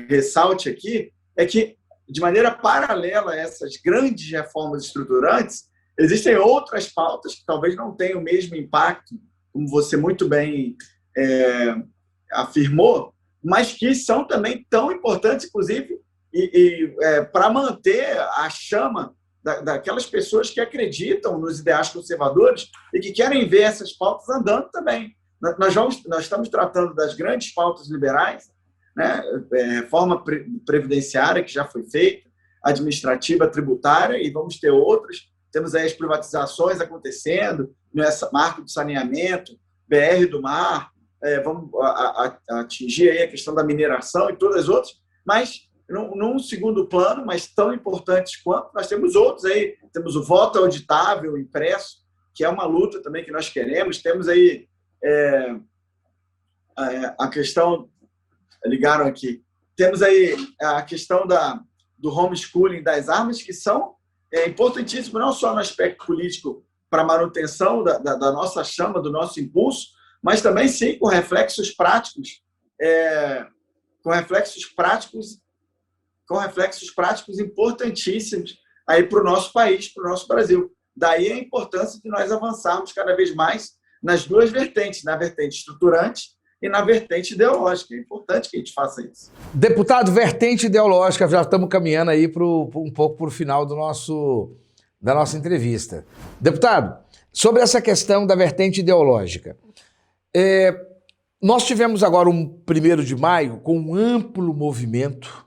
Speaker 2: ressalte aqui é que, de maneira paralela a essas grandes reformas estruturantes, existem outras pautas que talvez não tenham o mesmo impacto, como você muito bem afirmou, mas que são também tão importantes, inclusive, para manter a chama daquelas pessoas que acreditam nos ideais conservadores e que querem ver essas pautas andando também. Nós estamos tratando das grandes pautas liberais, né? Reforma previdenciária, que já foi feita, administrativa, tributária, e vamos ter outras. Temos aí as privatizações acontecendo, nessa marco do saneamento, BR do Mar, vamos atingir aí a questão da mineração e todas as outras, mas num segundo plano, mas tão importantes quanto, nós temos outros aí, temos o voto auditável impresso, que é uma luta também que nós queremos, temos aí a questão, ligaram aqui, temos aí a questão do homeschooling das armas, que são importantíssimos, não só no aspecto político para a manutenção da nossa chama, do nosso impulso, mas também, sim, com reflexos práticos importantíssimos aí para o nosso país, para o nosso Brasil. Daí a importância de nós avançarmos cada vez mais nas duas vertentes, na vertente estruturante e na vertente ideológica. É importante que a gente faça isso.
Speaker 1: Deputado, vertente ideológica, já estamos caminhando aí um pouco para o final da nossa entrevista. Deputado, sobre essa questão da vertente ideológica, nós tivemos agora um 1º de maio com um amplo movimento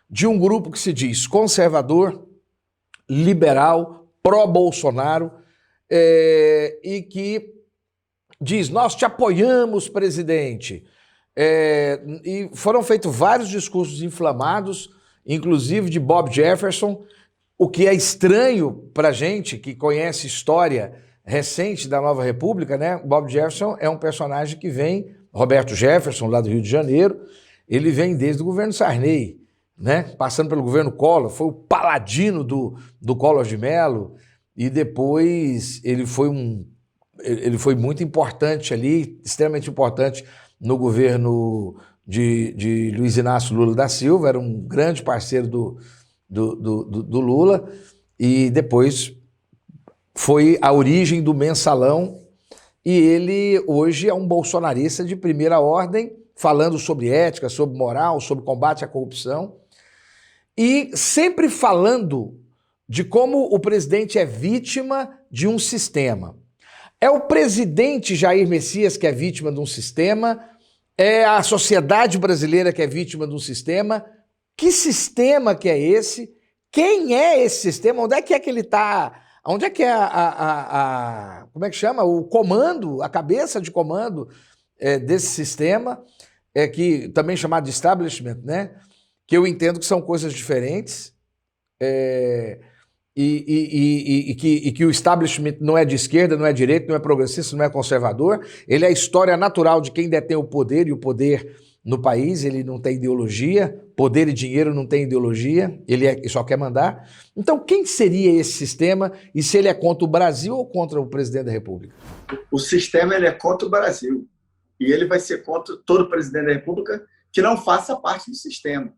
Speaker 1: de um grupo que se diz conservador, liberal, pró-Bolsonaro, e que diz, nós te apoiamos, presidente. E foram feitos vários discursos inflamados, inclusive de Bob Jefferson, o que é estranho para a gente que conhece história recente da Nova República, né? Bob Jefferson é um personagem que vem, Roberto Jefferson, lá do Rio de Janeiro, ele vem desde o governo Sarney, né? Passando pelo governo Collor, foi o paladino do Collor de Mello, e depois ele foi muito importante ali, extremamente importante no governo de Luiz Inácio Lula da Silva, era um grande parceiro do Lula, e depois foi a origem do Mensalão, e ele hoje é um bolsonarista de primeira ordem, falando sobre ética, sobre moral, sobre combate à corrupção, e sempre falando de como o presidente é vítima de um sistema. É o presidente Jair Messias que é vítima de um sistema, é a sociedade brasileira que é vítima de um sistema. Que sistema que é esse? Quem é esse sistema? Onde é que ele está? Onde é que é como é que chama? O comando, a cabeça de comando desse sistema, que também chamado de establishment, né? Que eu entendo que são coisas diferentes, e que o establishment não é de esquerda, não é direita, não é progressista, não é conservador. Ele é a história natural de quem detém o poder, e o poder no país, ele não tem ideologia, poder e dinheiro não tem ideologia, ele só quer mandar. Então, quem seria esse sistema, e se ele é contra o Brasil ou contra o presidente da República?
Speaker 2: O sistema ele é contra o Brasil, e ele vai ser contra todo presidente da República que não faça parte do sistema.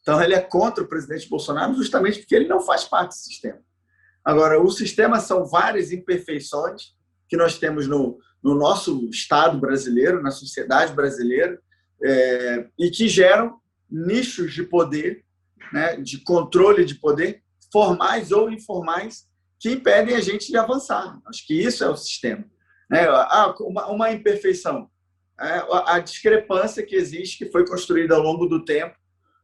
Speaker 2: Então, ele é contra o presidente Bolsonaro justamente porque ele não faz parte do sistema. Agora, o sistema são várias imperfeições que nós temos no nosso Estado brasileiro, na sociedade brasileira, e que geram nichos de poder, né, de controle de poder, formais ou informais, que impedem a gente de avançar. Acho que isso é o sistema. Uma imperfeição, a discrepância que existe, que foi construída ao longo do tempo,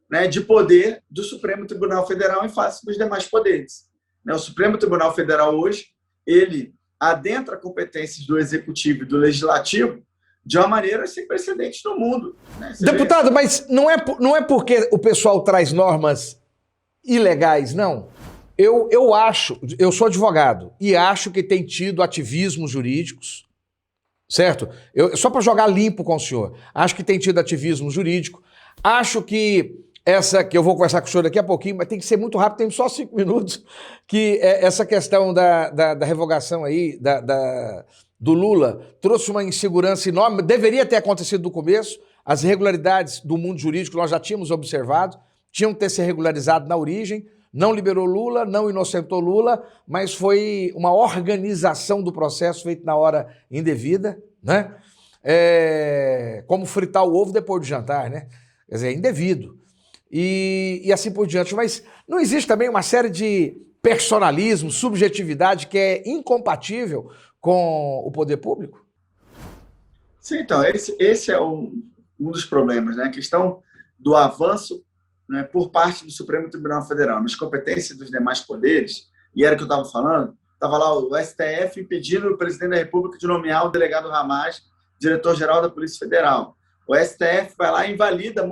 Speaker 2: né, de poder do Supremo Tribunal Federal em face dos demais poderes. O Supremo Tribunal Federal hoje, ele adentra competências do Executivo e do Legislativo de uma maneira sem precedentes no mundo. Né?
Speaker 1: Deputado, mas não é porque o pessoal traz normas ilegais, não. Eu acho, eu sou advogado, e acho que tem tido ativismos jurídicos, certo? Só para jogar limpo com o senhor, acho que tem tido ativismo jurídico, acho que essa que eu vou conversar com o senhor daqui a pouquinho, mas tem que ser muito rápido, tem só 5 minutos, que essa questão da revogação aí, do Lula, trouxe uma insegurança enorme, deveria ter acontecido no começo, as irregularidades do mundo jurídico nós já tínhamos observado, tinham que ter se regularizado na origem, não liberou Lula, não inocentou Lula, mas foi uma organização do processo feita na hora indevida, né? Como fritar o ovo depois do jantar, né? Quer dizer, é indevido. E assim por diante. Mas não existe também uma série de personalismo, subjetividade que é incompatível com o poder público?
Speaker 2: Sim, então, esse é um dos problemas, né? A questão do avanço, né, por parte do Supremo Tribunal Federal nas competências dos demais poderes, e era o que eu estava falando, estava lá o STF impedindo o presidente da República de nomear o delegado Ramagem, diretor-geral da Polícia Federal. O STF vai lá e invalida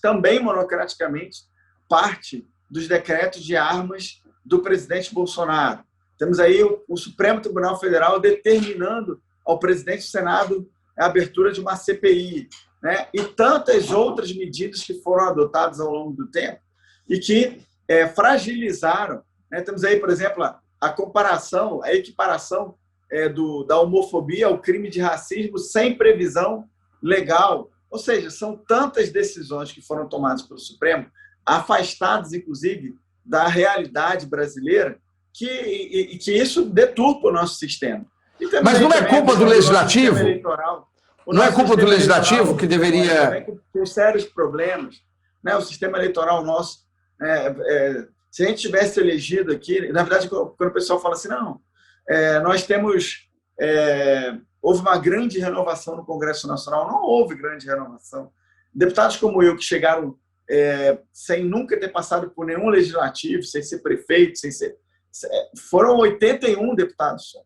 Speaker 2: também monocraticamente, parte dos decretos de armas do presidente Bolsonaro. Temos aí o Supremo Tribunal Federal determinando ao presidente do Senado a abertura de uma CPI, né? E tantas outras medidas que foram adotadas ao longo do tempo e que fragilizaram. Né? Temos aí, por exemplo, a comparação, a equiparação da homofobia ao crime de racismo sem previsão legal. Ou seja, são tantas decisões que foram tomadas pelo Supremo, afastadas, inclusive, da realidade brasileira, que isso deturpa o nosso sistema.
Speaker 1: Mas não é culpa do Legislativo? Não é culpa do Legislativo que deveria...
Speaker 2: Com sérios problemas. Né? O sistema eleitoral nosso, se a gente tivesse elegido aqui... Na verdade, quando o pessoal fala assim, não, nós temos... houve uma grande renovação no Congresso Nacional. Não houve grande renovação. Deputados como eu, que chegaram sem nunca ter passado por nenhum legislativo, sem ser prefeito, foram 81 deputados só.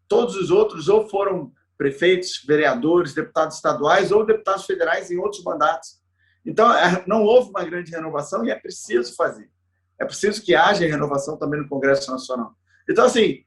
Speaker 2: Todos os outros ou foram prefeitos, vereadores, deputados estaduais ou deputados federais em outros mandatos. Então, não houve uma grande renovação e é preciso fazer. É preciso que haja renovação também no Congresso Nacional. Então, assim,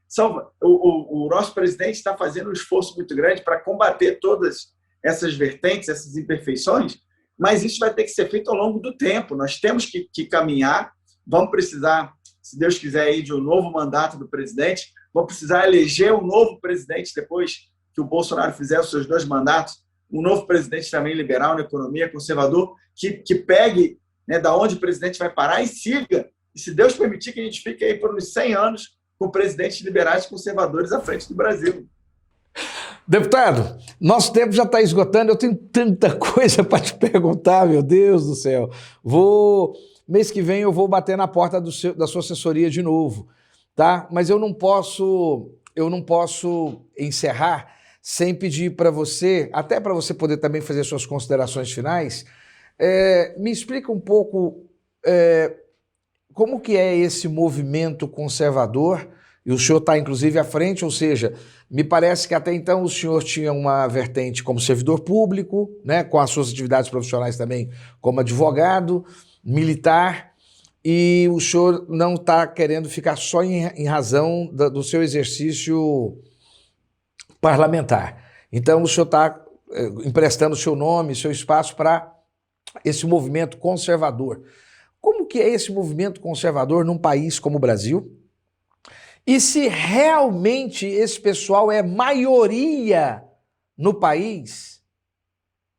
Speaker 2: o nosso presidente está fazendo um esforço muito grande para combater todas essas vertentes, essas imperfeições, mas isso vai ter que ser feito ao longo do tempo. Nós temos que caminhar, vamos precisar, se Deus quiser, aí, de um novo mandato do presidente, vamos precisar eleger um novo presidente depois que o Bolsonaro fizer os seus 2 mandatos, um novo presidente também liberal na economia, conservador, que pegue, né, da onde o presidente vai parar e siga. E se Deus permitir que a gente fique aí por uns 100 anos com presidentes liberais e conservadores à frente do Brasil.
Speaker 1: Deputado, nosso tempo já está esgotando, eu tenho tanta coisa para te perguntar, meu Deus do céu. Mês que vem eu vou bater na porta da sua assessoria de novo, tá? Mas eu não posso encerrar sem pedir para você, até para você poder também fazer suas considerações finais, me explica um pouco como que é esse movimento conservador, e o senhor está inclusive à frente, ou seja, me parece que até então o senhor tinha uma vertente como servidor público, né, com as suas atividades profissionais também como advogado, militar, e o senhor não está querendo ficar só em razão do seu exercício parlamentar. Então o senhor está emprestando o seu nome, seu espaço para esse movimento conservador. Como que é esse movimento conservador num país como o Brasil? E se realmente esse pessoal é maioria no país,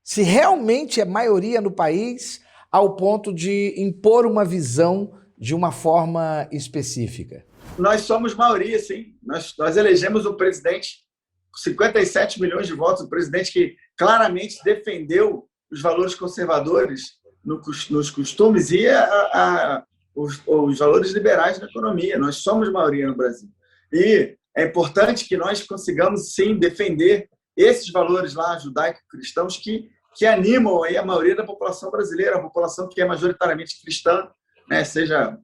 Speaker 1: se realmente é maioria no país, ao ponto de impor uma visão de uma forma específica?
Speaker 2: Nós somos maioria, sim. Nós elegemos um presidente com 57 milhões de votos, um presidente que claramente defendeu os valores conservadores nos costumes e os valores liberais na economia. Nós somos maioria no Brasil. E é importante que nós consigamos, sim, defender esses valores lá judaico-cristãos que animam aí a maioria da população brasileira, a população que é majoritariamente cristã, né? Seja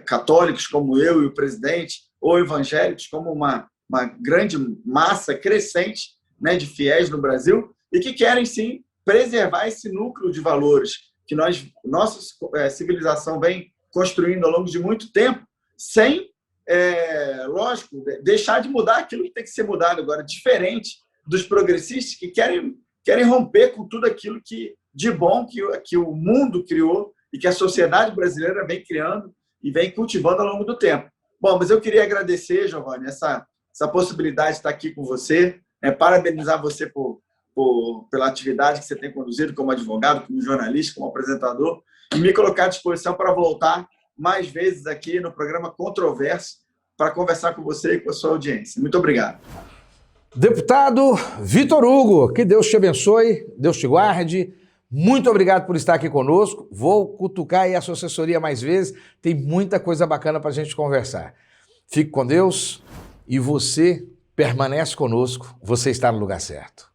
Speaker 2: católicos como eu e o presidente, ou evangélicos como uma grande massa crescente, né, de fiéis no Brasil, e que querem, sim, preservar esse núcleo de valores que nossa civilização vem construindo ao longo de muito tempo, sem, lógico, deixar de mudar aquilo que tem que ser mudado agora, diferente dos progressistas que querem romper com tudo aquilo de bom que o mundo criou e que a sociedade brasileira vem criando e vem cultivando ao longo do tempo. Bom, mas eu queria agradecer, Giovanni, essa possibilidade de estar aqui com você, parabenizar você pela atividade que você tem conduzido como advogado, como jornalista, como apresentador, e me colocar à disposição para voltar mais vezes aqui no programa Controverso para conversar com você e com a sua audiência. Muito obrigado.
Speaker 1: Deputado Vitor Hugo, que Deus te abençoe, Deus te guarde. Muito obrigado por estar aqui conosco. Vou cutucar aí a sua assessoria mais vezes. Tem muita coisa bacana para a gente conversar. Fique com Deus e você permanece conosco. Você está no lugar certo.